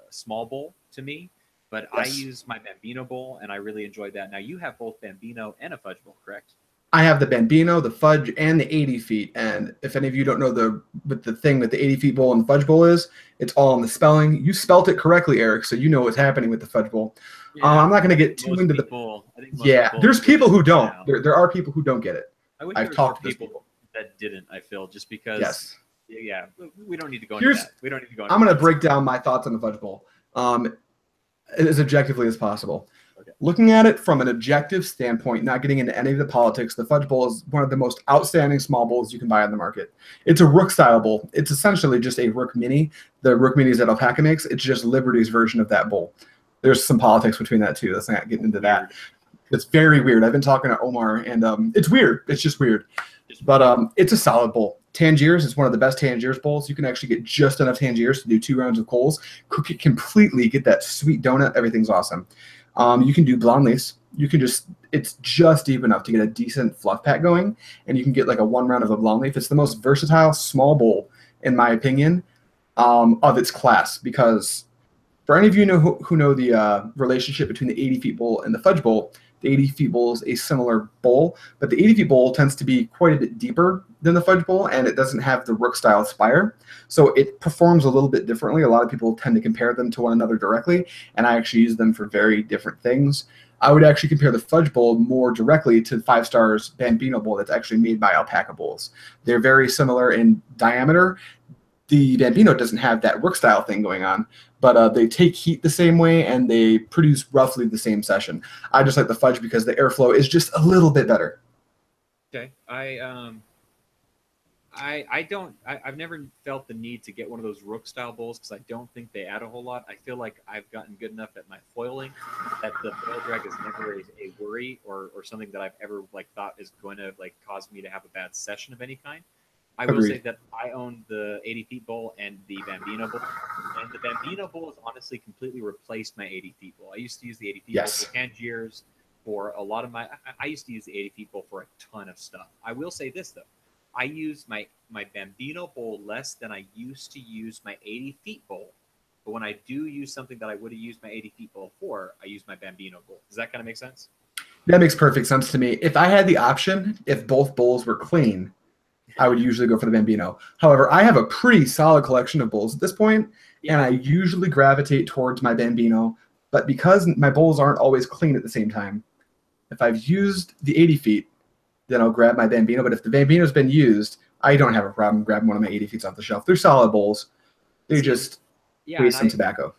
small bowl to me, but yes. I use my Bambino bowl, and I really enjoyed that. Now, you have both Bambino and a fudge bowl, correct? I have the Bambino, the fudge, and the 80 feet. And if any of you don't know the thing that the 80 feet bowl and the fudge bowl is, it's all in the spelling. You spelt it correctly, Eric, so you know what's happening with the fudge bowl. Yeah, I'm not going to get too into there's people who don't. There are people who don't get it. I've talked to people that didn't. I feel just because. Yes. Yeah, we don't need to go into that. We don't need to go into I'm going to break down my thoughts on the fudge bowl as objectively as possible. Okay. Looking at it from an objective standpoint, not getting into any of the politics, the fudge bowl is one of the most outstanding small bowls you can buy on the market. It's a Rook style bowl. It's essentially just a Rook Mini. The Rook Minis that Alpaca makes, it's just Liberty's version of that bowl. There's some politics between that too. Let's not get into that. It's very weird. I've been talking to Omar, and it's weird. It's just weird. But it's a solid bowl. Tangiers is one of the best Tangiers bowls. You can actually get just enough Tangiers to do 2 rounds of coals, cook it completely, get that sweet donut. Everything's awesome. You can do blonde You can it's just deep enough to get a decent fluff pack going, and you can get like a 1 round of a blonde leaf. It's the most versatile small bowl, in my opinion, of its class, because for any of you who know the relationship between the 80 feet bowl and the fudge bowl, the 80 feet bowl is a similar bowl, but the 80 feet bowl tends to be quite a bit deeper than the fudge bowl, and it doesn't have the Rook style spire. So it performs a little bit differently. A lot of people tend to compare them to one another directly, and I actually use them for very different things. I would actually compare the fudge bowl more directly to 5 Star's Bambino bowl that's actually made by Alpaca bowls. They're very similar in diameter. The Bambino doesn't have that Rook style thing going on, but they take heat the same way and they produce roughly the same session. I just like the fudge because the airflow is just a little bit better. Okay, I've never felt the need to get one of those Rook style bowls because I don't think they add a whole lot. I feel like I've gotten good enough at my foiling that the foil drag is never a worry or something that I've ever like thought is going to like cause me to have a bad session of any kind. I will say that I own the 80 feet bowl and the Bambino bowl, and the Bambino bowl has honestly completely replaced my 80 feet bowl. I used to use the 80 feet bowl for Tangiers, for a lot of I used to use the 80 feet bowl for a ton of stuff. I will say this though, I use my Bambino bowl less than I used to use my 80 feet bowl, but when I do use something that I would have used my 80 feet bowl for, I use my Bambino bowl. Does that kind of make sense? That makes perfect sense to me. If I had the option, if both bowls were clean, I would usually go for the Bambino. However, I have a pretty solid collection of bowls at this point, and I usually gravitate towards my Bambino. But because my bowls aren't always clean at the same time, if I've used the 80 feet, then I'll grab my Bambino. But if the Bambino's been used, I don't have a problem grabbing one of my 80 feet off the shelf. They're solid bowls. They just waste some tobacco.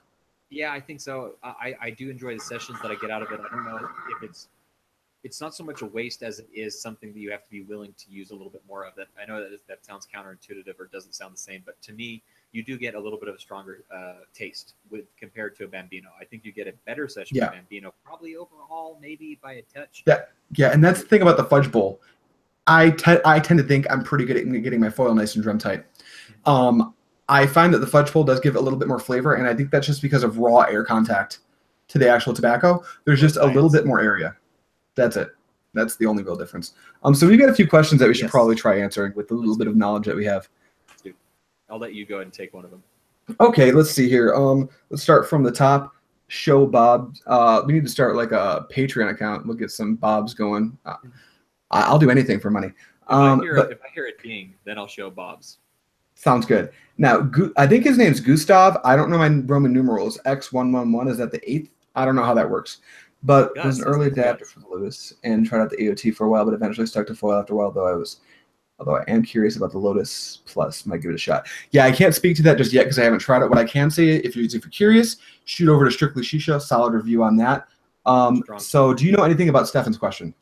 Yeah, I think so. I do enjoy the sessions that I get out of it. I don't know if it's not so much a waste as it is something that you have to be willing to use a little bit more of. That I know that sounds counterintuitive or doesn't sound the same, but to me, you do get a little bit of a stronger taste compared to a Bambino. I think you get a better session with Bambino, probably overall, maybe by a touch. Yeah, and that's the thing about the fudge bowl. I tend to think I'm pretty good at getting my foil nice and drum tight. I find that the fudge bowl does give it a little bit more flavor, and I think that's just because of raw air contact to the actual tobacco. There's just a little bit more area. That's it. That's the only real difference. So we've got a few questions that we should probably try answering with the little bit of knowledge that we have. I'll let you go ahead and take one of them. Okay, let's see here. Let's start from the top. Show Bob. We need to start like a Patreon account. We'll get some Bobs going. I'll do anything for money. If I hear it ding, then I'll show Bob's. Sounds good. Now, I think his name's Gustav. I don't know my Roman numerals. X111, is that the 8th? I don't know how that works. But was an early adapter for the Lotus and tried out the AOT for a while, but eventually stuck to foil after a while, although I am curious about the Lotus Plus. Might give it a shot. Yeah, I can't speak to that just yet because I haven't tried it. What I can say, if you're curious, shoot over to Strictly Shisha. Solid review on that. So do you know anything about Stefan's question?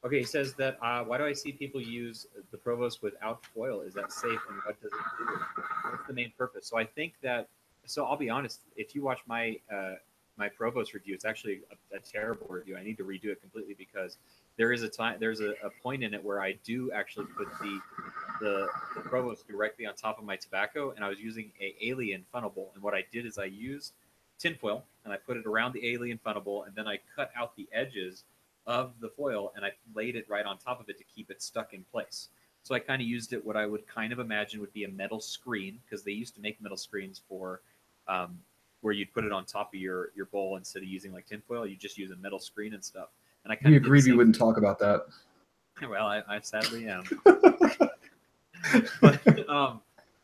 Okay, he says that, why do I see people use the Provost without foil? Is that safe, and what does it do? What's the main purpose? So I think that, so I'll be honest, if you watch my my Provost review, it's actually a terrible review. I need to redo it completely because there's a point in it where I do actually put the Provost directly on top of my tobacco, and I was using a alien funnel bowl. And what I did is I used tinfoil, and I put it around the alien funnel bowl, and then I cut out the edges of the foil and I laid it right on top of it to keep it stuck in place. So I kind of used it what I would kind of imagine would be a metal screen, because they used to make metal screens for where you'd put it on top of your bowl instead of using like tinfoil. You just use a metal screen and stuff. And I kind of agreed you wouldn't talk about that. Well, I sadly am. But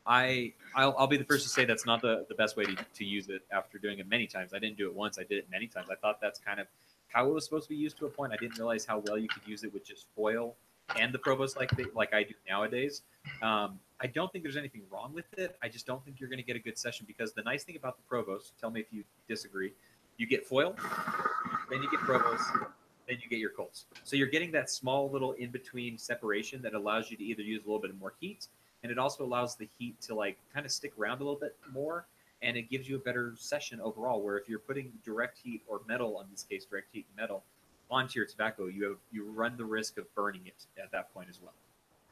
I'll be the first to say that's not the best way to use it after doing it many times. I didn't do it once. I did it many times. I thought that's kind of how it was supposed to be used to a point. I didn't realize how well you could use it with just foil and the Provost like I do nowadays. I don't think there's anything wrong with it. I just don't think you're going to get a good session, because the nice thing about the Provost, tell me if you disagree, you get foil, then you get Provost, then you get your coals. So you're getting that small little in-between separation that allows you to either use a little bit more heat, and it also allows the heat to like kind of stick around a little bit more, and it gives you a better session overall, where if you're putting direct heat or metal, in this case direct heat and metal, onto your tobacco, you run the risk of burning it at that point as well.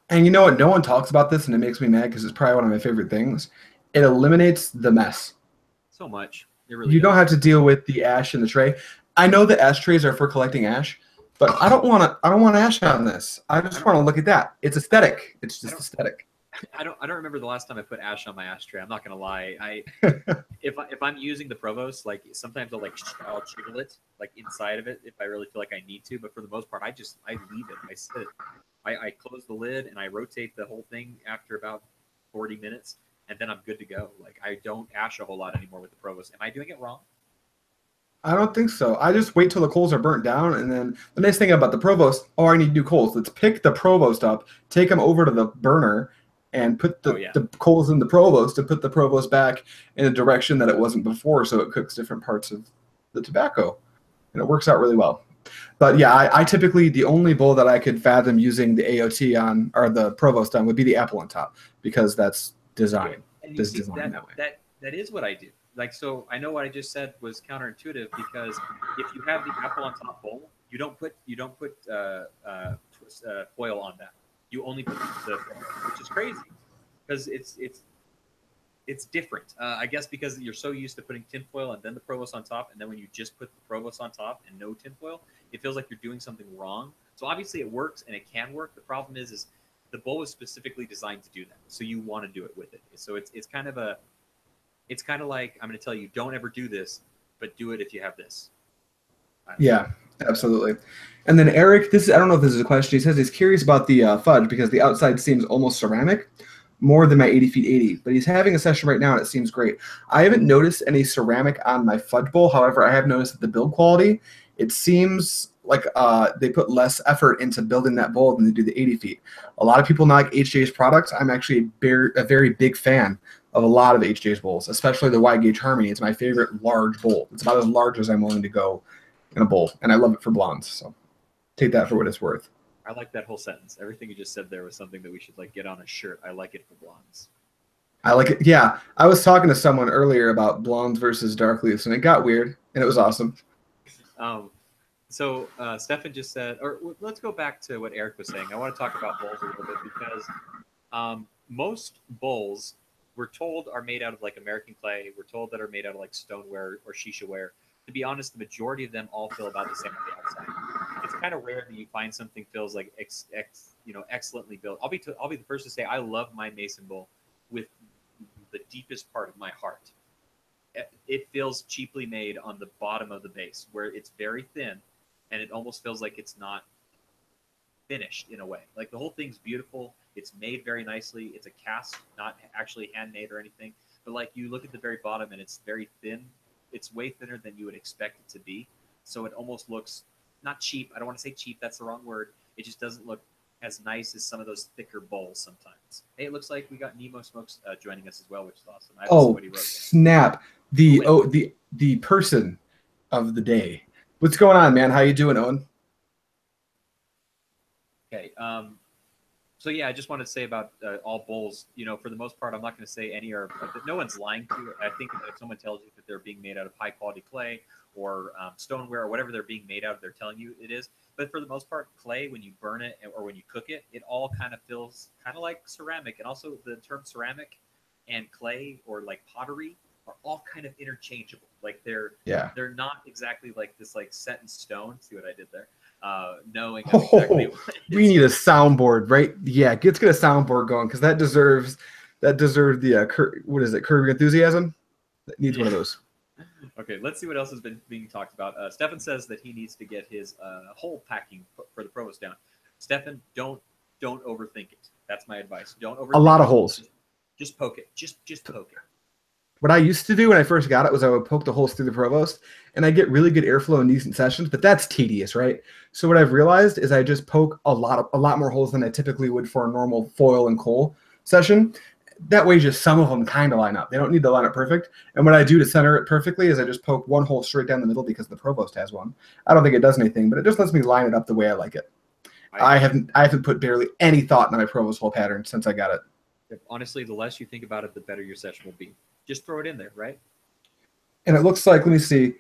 And you know what? No one talks about this, and it makes me mad because it's probably one of my favorite things. It eliminates the mess. So much. It really you don't have to deal with the ash in the tray. I know the ashtrays are for collecting ash, but I don't want ash on this. I just want to look at that. It's aesthetic. It's just aesthetic. I don't remember the last time I put ash on my ashtray. I'm not gonna lie. If I'm using the Provost, like sometimes I'll jiggle it like inside of it if I really feel like I need to. But for the most part, I leave it. I sit it. I close the lid and I rotate the whole thing after about 40 minutes, and then I'm good to go. Like I don't ash a whole lot anymore with the Provost. Am I doing it wrong? I don't think so. I just wait till the coals are burnt down, and then the nice thing about the Provost, I need new coals. Let's pick the Provost up, take them over to the burner, and put the coals in the Provost to put the Provost back in a direction that it wasn't before, so it cooks different parts of the tobacco, and it works out really well. But yeah, I typically, the only bowl that I could fathom using the AOT on, or the Provost on, would be the apple on top, because that's design. That is what I do. Like, so I know what I just said was counterintuitive, because if you have the apple on top bowl, you don't put foil on that. You only put the, which is crazy, because it's different. I guess because you're so used to putting tinfoil and then the Provost on top, and then when you just put the Provost on top and no tinfoil, it feels like you're doing something wrong. So obviously it works and it can work. The problem is the bowl is specifically designed to do that, so you want to do it with it. So it's kind of like, I'm going to tell you, don't ever do this, but do it if you have this. Yeah, absolutely. And then Eric, I don't know if this is a question. He says he's curious about the fudge because the outside seems almost ceramic, more than my 80 feet 80. But he's having a session right now and it seems great. I haven't noticed any ceramic on my fudge bowl. However, I have noticed that the build quality, it seems they put less effort into building that bowl than they do the 80 feet. A lot of people not like HJ's products. I'm actually a very big fan of a lot of HJ's bowls, especially the wide gauge Harmony. It's my favorite large bowl. It's about as large as I'm willing to go in a bowl, and I love it for blondes. So take that for what it's worth. I like that whole sentence. Everything you just said there was something that we should like get on a shirt. I like it for blondes. I like it. Yeah, I was talking to someone earlier about blondes versus dark leaves, and it got weird, and it was awesome. So Stefan just said, or let's go back to what Eric was saying. I want to talk about bowls a little bit because most bowls we're told are made out of like American clay. We're told that are made out of like stoneware or shisha ware. To be honest, the majority of them all feel about the same on the outside. It's kind of rare that you find something feels like excellently built. I'll be the first to say I love my mason bowl with the deepest part of my heart. It feels cheaply made on the bottom of the base where it's very thin and it almost feels like it's not finished in a way. Like the whole thing's beautiful. It's made very nicely. It's a cast, not actually handmade or anything. But like you look at the very bottom and it's very thin. It's way thinner than you would expect it to be. So it almost looks not cheap. I don't want to say cheap. That's the wrong word. It just doesn't look as nice as some of those thicker bowls sometimes. Hey, it looks like we got Nemo Smokes joining us as well, which is awesome. I haven't seen what he wrote yet. Snap! The person of the day. What's going on, man? How you doing, Owen? Okay. So yeah, I just wanted to say about all bowls. For the most part, I'm not going to say any are. No one's lying to you. I think that if someone tells you that they're being made out of high quality clay or stoneware or whatever they're being made out of, they're telling you it is. But for the most part, clay, when you burn it or when you cook it, it all kind of feels kind of like ceramic. And also the term ceramic and clay or like pottery are all kind of interchangeable. Like they're not exactly like this like set in stone. See what I did there? Knowing exactly we need a soundboard, right? Yeah, let's get a soundboard going because that deserves the what is it? Curb Your Enthusiasm. That needs one of those. Okay, let's see what else has been being talked about. Stefan says that he needs to get his hole packing for the provost down. Stefan, don't overthink it. That's my advice. Don't overthink a lot it. Of holes. Just poke it. Just poke it. What I used to do when I first got it was I would poke the holes through the provost, and I get really good airflow in decent sessions, but that's tedious, right? So what I've realized is I just poke a lot more holes than I typically would for a normal foil and coal session. That way, just some of them kind of line up. They don't need to line up perfect. And what I do to center it perfectly is I just poke one hole straight down the middle because the provost has one. I don't think it does anything, but it just lets me line it up the way I like it. I haven't put barely any thought into my provost hole pattern since I got it. Honestly, the less you think about it, the better your session will be. Just throw it in there, right? And it looks like, let me see.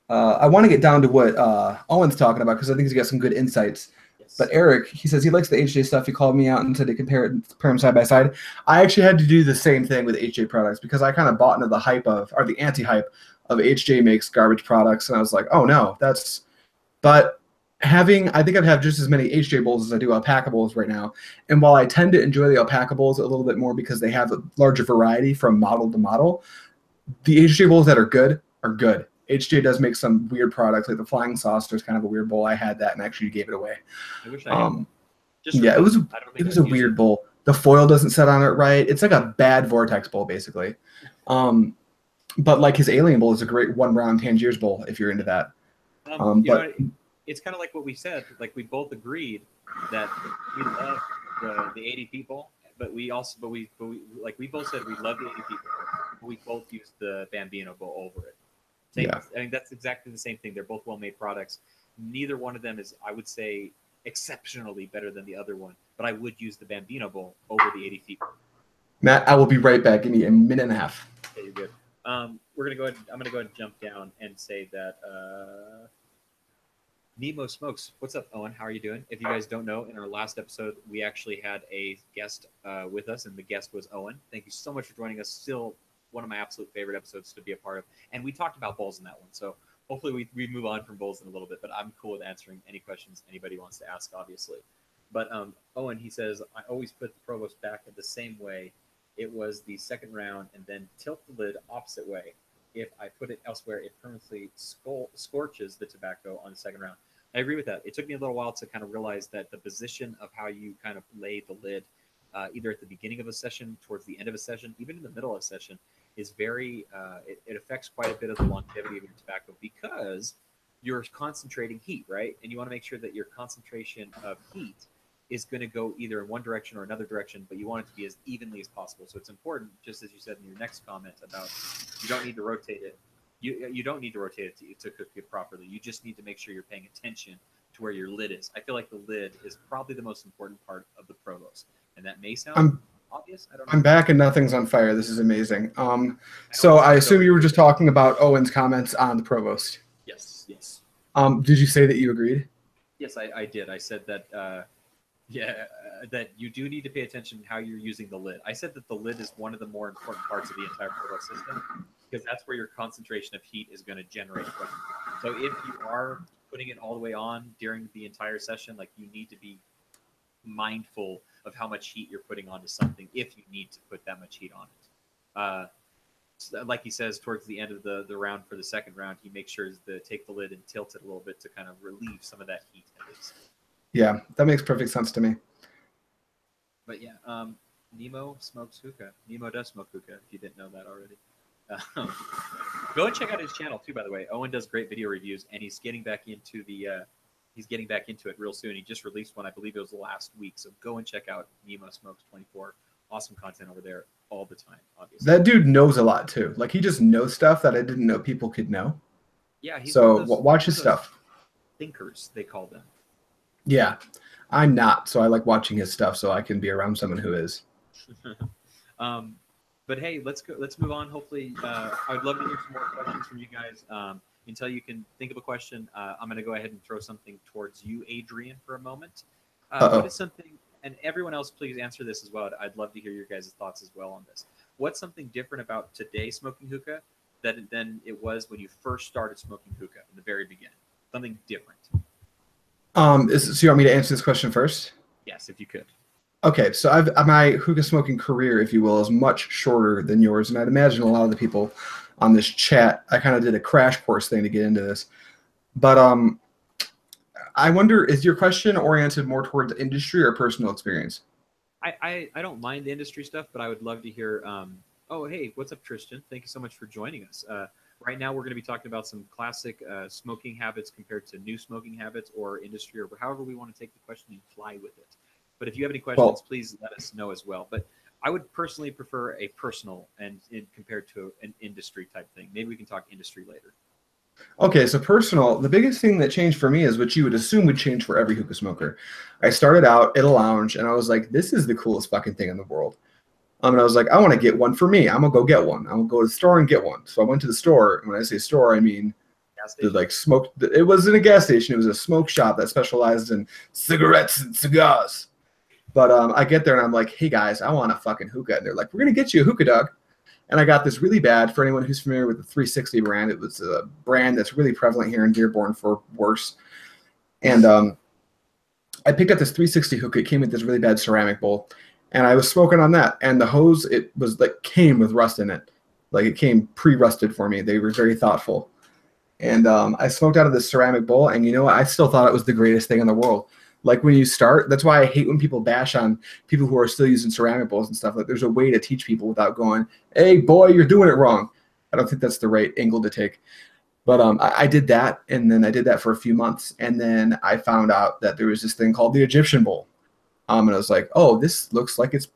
I want to get down to what Owen's talking about because I think he's got some good insights. Yes. But Eric, he says he likes the HJ stuff. He called me out and said to compare them side by side. I actually had to do the same thing with HJ products because I kind of bought into the hype or the anti-hype of HJ makes garbage products. And I was like, oh no, but I think I have just as many HJ bowls as I do alpaca bowls right now. And while I tend to enjoy the alpaca bowls a little bit more because they have a larger variety from model to model, the HJ bowls that are good are good. HJ does make some weird products, like the Flying Saucer is kind of a weird bowl. I had that and actually gave it away. I wish I had. It was a weird bowl. The foil doesn't set on it right. It's like a bad Vortex bowl, basically. But like his Alien bowl is a great one-round Tangiers bowl if you're into that. It's kind of like what we said. Like we both agreed that we love the 80 people, but we both said we love the 80 people. But we both used the Bambino bowl over it. I mean, that's exactly the same thing. They're both well-made products. Neither one of them is, I would say, exceptionally better than the other one. But I would use the Bambino bowl over the 80 feet. Matt, I will be right back. Give me a minute and a half. Okay, you're good. We're gonna go ahead. I'm gonna go ahead and jump down and say that Nemo Smokes. What's up, Owen? How are you doing? If you guys don't know, in our last episode, we actually had a guest with us, and the guest was Owen. Thank you so much for joining us. Still one of my absolute favorite episodes to be a part of. And we talked about bowls in that one. So hopefully we move on from bowls in a little bit, but I'm cool with answering any questions anybody wants to ask, obviously. But Owen, he says, I always put the provost back in the same way. It was the second round and then tilt the lid opposite way. If I put it elsewhere, it permanently scorches the tobacco on the second round. I agree with that. It took me a little while to kind of realize that the position of how you kind of lay the lid, either at the beginning of a session, towards the end of a session, even in the middle of a session, is very, it affects quite a bit of the longevity of your tobacco because you're concentrating heat, right? And you want to make sure that your concentration of heat is going to go either in one direction or another direction, but you want it to be as evenly as possible. So it's important, just as you said in your next comment about you don't need to rotate it. You don't need to rotate it to cook it properly. You just need to make sure you're paying attention to where your lid is. I feel like the lid is probably the most important part of the provost, and that may sound obvious. I don't know. I'm back and nothing's on fire. This is amazing. So I assume you were just talking about Owen's comments on the provost. Yes. Did you say that you agreed? Yes, I did. I said that. That you do need to pay attention to how you're using the lid. I said that the lid is one of the more important parts of the entire provost system because that's where your concentration of heat is going to generate from. So if you are putting it all the way on during the entire session, like you need to be mindful of how much heat you're putting onto something if you need to put that much heat on it. Like he says, towards the end of the round for the second round, he makes sure to take the lid and tilt it a little bit to kind of relieve some of that heat at least. Yeah, that makes perfect sense to me. But yeah, Nemo smokes hookah. Nemo does smoke hookah, if you didn't know that already. Go and check out his channel too, by the way. Owen does great video reviews, and he's getting back into it real soon. He just released one, I believe it was last week. So go and check out Nemo Smokes 24. Awesome content over there all the time, obviously. That dude knows a lot too. Like he just knows stuff that I didn't know people could know. Yeah, he's so watch his stuff. Thinkers, they call them. Yeah, I'm not, so I like watching his stuff so I can be around someone who is. But hey, let's move on. Hopefully, I would love to hear some more questions from you guys. Until you can think of a question, I'm going to go ahead and throw something towards you, Adrian, for a moment. What is something, and everyone else, please answer this as well. I'd love to hear your guys' thoughts as well on this. What's something different about today smoking hookah than it was when you first started smoking hookah in the very beginning? Something different. So you want me to answer this question first? Yes, if you could. Okay, so my hookah smoking career, if you will, is much shorter than yours, and I'd imagine a lot of the people on this chat, I kind of did a crash course thing to get into this. But I wonder, is your question oriented more towards industry or personal experience? I don't mind the industry stuff, but I would love to hear. Oh, hey, what's up, Tristan? Thank you so much for joining us. Right now, we're going to be talking about some classic smoking habits compared to new smoking habits or industry, or however we want to take the question and fly with it. But if you have any questions, please let us know as well. But I would personally prefer a personal and compared to an industry type thing. Maybe we can talk industry later. Okay, so personal, the biggest thing that changed for me is what you would assume would change for every hookah smoker. I started out at a lounge, and I was like, this is the coolest fucking thing in the world. And I was like, I want to get one for me. I'm going to go get one. I'm going to go to the store and get one. So I went to the store. And when I say store, I mean it wasn't a gas station. It was a smoke shop that specialized in cigarettes and cigars. But I get there, and I'm like, hey, guys, I want a fucking hookah. And they're like, we're going to get you a hookah, dog. And I got this really bad. For anyone who's familiar with the 360 brand, it was a brand that's really prevalent here in Dearborn for worse. And I picked up this 360 hookah. It came with this really bad ceramic bowl. And I was smoking on that. And the hose, it was like came with rust in it. Like it came pre-rusted for me. They were very thoughtful. And I smoked out of this ceramic bowl. And you know what? I still thought it was the greatest thing in the world. Like when you start, that's why I hate when people bash on people who are still using ceramic bowls and stuff. Like there's a way to teach people without going, hey, boy, you're doing it wrong. I don't think that's the right angle to take. But I did that, and then I did that for a few months. And then I found out that there was this thing called the Egyptian bowl. And I was like, oh, this looks like it's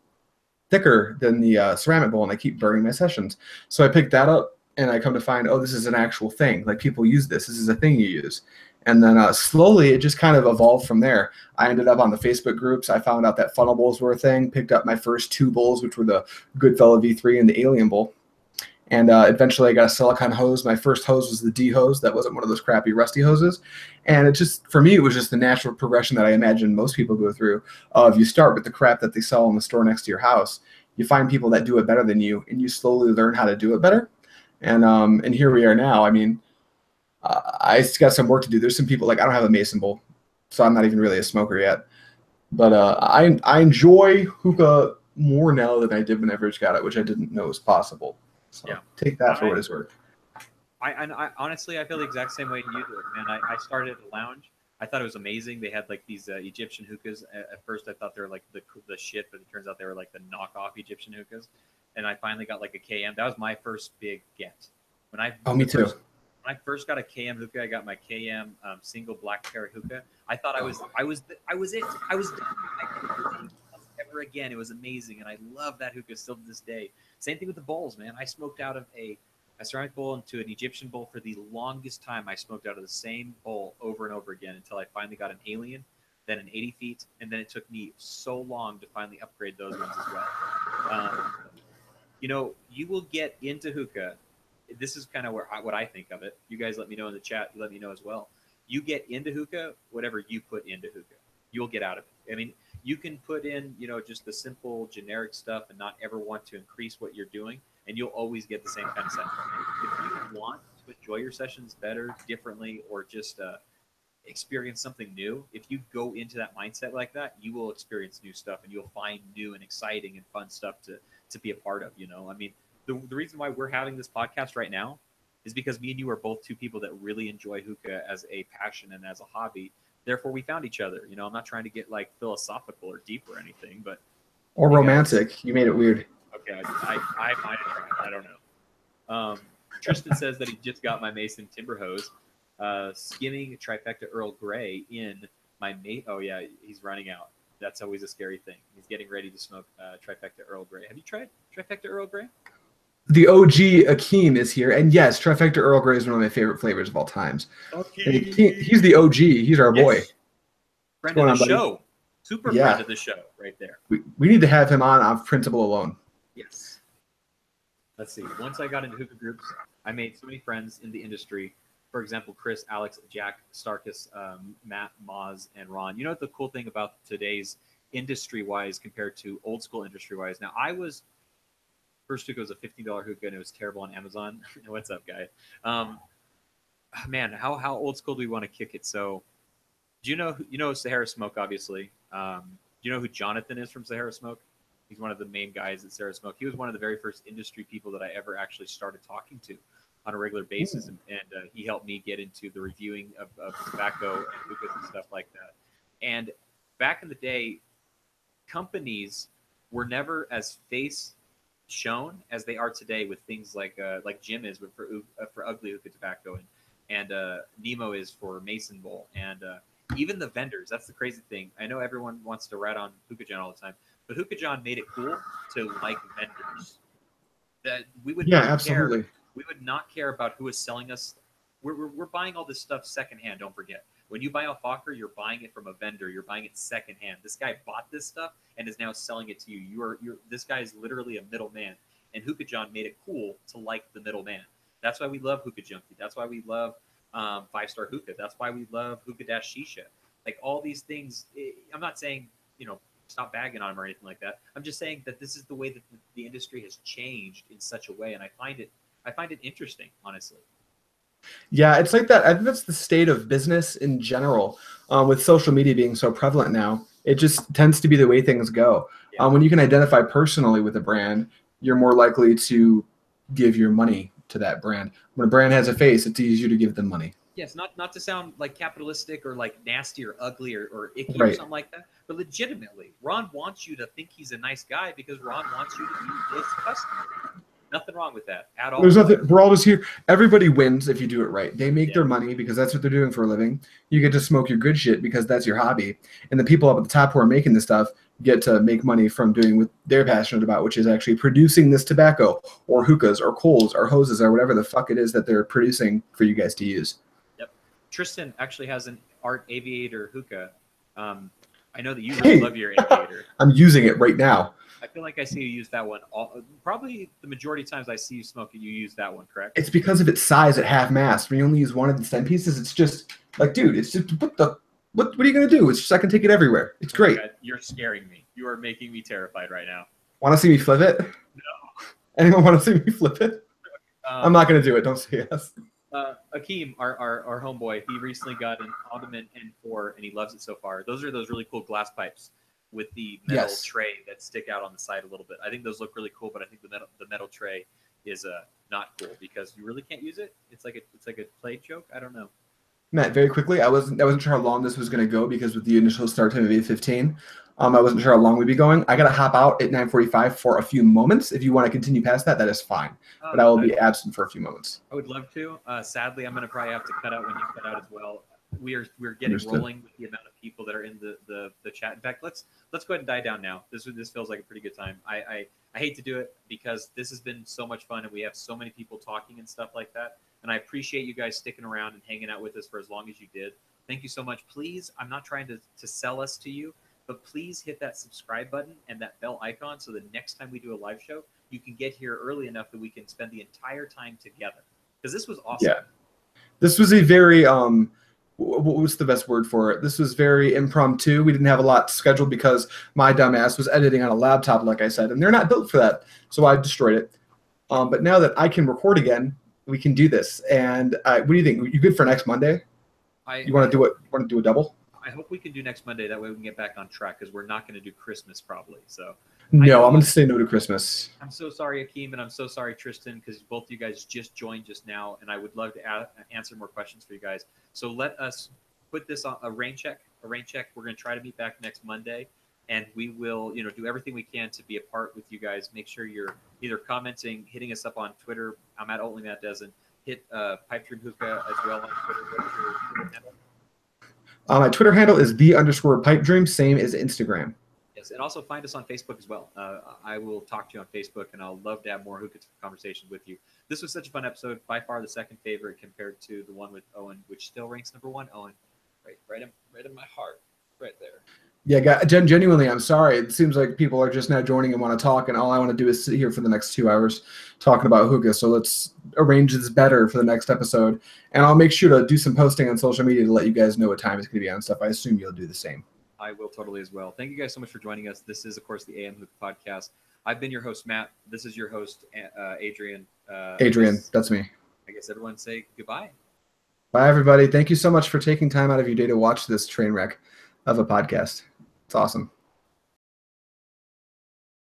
thicker than the ceramic bowl, and I keep burning my sessions. So I picked that up, and I come to find, oh, this is an actual thing. Like people use this. This is a thing you use. And then slowly it just kind of evolved from there. I ended up on the Facebook groups. I found out that funnel bowls were a thing, picked up my first two bowls, which were the Goodfella V3 and the Alien bowl. And eventually I got a silicone hose. My first hose was the D hose. That wasn't one of those crappy rusty hoses. And it just, for me, it was just the natural progression that I imagine most people go through of you start with the crap that they sell in the store next to your house. You find people that do it better than you, and you slowly learn how to do it better. And here we are now. I mean, I got some work to do. There's some people, like I don't have a mason bowl, so I'm not even really a smoker yet. But I enjoy hookah more now than I did when I first got it, which I didn't know was possible. So yeah, take that for what it's worth. I honestly, I feel the exact same way you do it, man. I started at a lounge. I thought it was amazing. They had like these Egyptian hookahs. At first, I thought they were like the shit, but it turns out they were like the knockoff Egyptian hookahs. And I finally got like a KM. That was my first big get. Me too. when I first got a KM hookah, I got my KM single black cherry hookah. I thought I was it. I was done. I didn't ever again. It was amazing, and I love that hookah still to this day. Same thing with the bowls, man. I smoked out of a ceramic bowl into an Egyptian bowl for the longest time. I smoked out of the same bowl over and over again until I finally got an Alien, then an 80 feet, and then it took me so long to finally upgrade those ones as well. You know, you will get into hookah. This is kind of what I think of it. You guys let me know in the chat. You let me know as well. You get into hookah, whatever you put into hookah, you'll get out of it. I mean, you can put in, you know, just the simple generic stuff and not ever want to increase what you're doing, and you'll always get the same kind of session. If you want to enjoy your sessions better, differently, or just experience something new, if you go into that mindset like that, you will experience new stuff, and you'll find new and exciting and fun stuff to be a part of. You know, I mean, the reason why we're having this podcast right now is because me and you are both two people that really enjoy hookah as a passion and as a hobby. Therefore, we found each other. You know, I'm not trying to get like philosophical or deep or anything, but or romantic. Guys, you made it weird. Okay, I might have tried. I don't know. Tristan says that he just got my Mason Timber Hose, skimming Trifecta Earl Grey in my mate. Oh yeah, he's running out. That's always a scary thing. He's getting ready to smoke Trifecta Earl Grey. Have you tried Trifecta Earl Grey? The OG Akeem is here, and yes, Trifecta Earl Grey is one of my favorite flavors of all times. He's the OG. He's our boy. Friend of the show. Super friend of the show right there. We need to have him on principle alone. Yes. Let's see. Once I got into hookah groups, I made so many friends in the industry. For example, Chris, Alex, Jack, Starkus, Matt, Moz, and Ron. You know what the cool thing about today's industry-wise compared to old school industry-wise? Now, first hookah was a $15 hookah, and it was terrible on Amazon. What's up, guy? Man, how old school do we want to kick it? So, do you know Sahara Smoke, obviously? Do you know who Jonathan is from Sahara Smoke? He's one of the main guys at Sahara Smoke. He was one of the very first industry people that I ever actually started talking to on a regular basis, and he helped me get into the reviewing of tobacco and hookahs and stuff like that. And back in the day, companies were never as shown as they are today with things like Jim is for ugly hookah tobacco, and Nemo is for Mason Bowl, and even the vendors. That's the crazy thing. I know everyone wants to rat on Hookah John all the time, but Hookah John made it cool to like vendors. That we would absolutely. We would not care about who is selling us. We're buying all this stuff secondhand. Don't forget, when you buy a Fokker, you're buying it from a vendor. You're buying it secondhand. This guy bought this stuff and is now selling it to you. This guy is literally a middleman. And Hookah John made it cool to like the middleman. That's why we love Hookah Junkie. That's why we love 5-Star Hookah. That's why we love Hookah Dash Shisha. Like all these things. I'm not saying stop bagging on them or anything like that. I'm just saying that this is the way that the industry has changed in such a way, and I find it interesting, honestly. Yeah, it's like that. I think that's the state of business in general. With social media being so prevalent now, it just tends to be the way things go. Yeah. When you can identify personally with a brand, you're more likely to give your money to that brand. When a brand has a face, it's easier to give them money. Yes, not to sound like capitalistic or like nasty or ugly or icky right. or something like that, but legitimately, Ron wants you to think he's a nice guy because Ron wants you to be his customer. Nothing wrong with that at all. There's nothing. We're all just here. Everybody wins if you do it right. They make their money because that's what they're doing for a living. You get to smoke your good shit because that's your hobby. And the people up at the top who are making this stuff get to make money from doing what they're passionate about, which is actually producing this tobacco or hookahs or coals or hoses or whatever the fuck it is that they're producing for you guys to use. Yep. Tristan actually has an Art Aviator hookah. I know that you really love your Aviator. I'm using it right now. I feel like I see you use that one. Probably the majority of times I see you smoke it, you use that one, correct? It's because of its size at half mast. When you only use one of the stem pieces, it's just like, dude, it's just what are you gonna do? It's just I can take it everywhere. It's great. God, you're scaring me. You are making me terrified right now. Want to see me flip it? No. Anyone want to see me flip it? I'm not gonna do it. Don't say yes. Akeem, our homeboy, he recently got an Ottoman N4 and he loves it so far. Those are those really cool glass pipes with the metal tray that stick out on the side a little bit. I think those look really cool, but I think the metal tray is not cool because you really can't use it. It's like a play joke. I don't know. Matt, very quickly, I wasn't sure how long this was going to go because with the initial start time of 8:15, I wasn't sure how long we'd be going. I got to hop out at 9:45 for a few moments. If you want to continue past that, that is fine. But I will be absent for a few moments. I would love to. Sadly, I'm going to probably have to cut out when you cut out as well. We're getting rolling with the amount of people that are in the chat. In fact, let's go ahead and die down now. This feels like a pretty good time. I hate to do it because this has been so much fun and we have so many people talking and stuff like that. And I appreciate you guys sticking around and hanging out with us for as long as you did. Thank you so much. Please, I'm not trying to sell us to you, but please hit that subscribe button and that bell icon so the next time we do a live show, you can get here early enough that we can spend the entire time together. Because this was awesome. Yeah. This was a very, what was the best word for it? This was very impromptu. We didn't have a lot scheduled because my dumbass was editing on a laptop, like I said, and they're not built for that. So I destroyed it. But now that I can record again, we can do this. And what do you think? You good for next Monday? You want to do it? Want to do a double? I hope we can do next Monday. That way we can get back on track because we're not going to do Christmas probably. So no, I'm going to say no to Christmas. I'm so sorry, Akeem, and I'm so sorry, Tristan, because both of you guys just joined just now, and I would love to answer more questions for you guys. So let us put this on a rain check. We're going to try to meet back next Monday, and we will, do everything we can to be a part with you guys. Make sure you're either commenting, hitting us up on Twitter. I'm at only Matt Dozen. Hit Pipe Dream Hookah as well on Twitter. What's your Twitter handle? My Twitter handle is _pipe dream, same as Instagram. Yes, and also find us on Facebook as well. I will talk to you on Facebook, and I'll love to have more hookah conversations with you. This was such a fun episode. By far the second favorite compared to the one with Owen, which still ranks number one. Owen, right in my heart, right there. Yeah, genuinely, I'm sorry. It seems like people are just now joining and want to talk, and all I want to do is sit here for the next 2 hours talking about hookah. So let's arrange this better for the next episode, and I'll make sure to do some posting on social media to let you guys know what time it's going to be on stuff. I assume you'll do the same. I will totally as well. Thank you guys so much for joining us. This is, of course, the A.M Hookah Podcast. I've been your host, Matt. This is your host, Adrian. Adrian, that's me. I guess everyone say goodbye. Bye, everybody. Thank you so much for taking time out of your day to watch this train wreck of a podcast. It's awesome.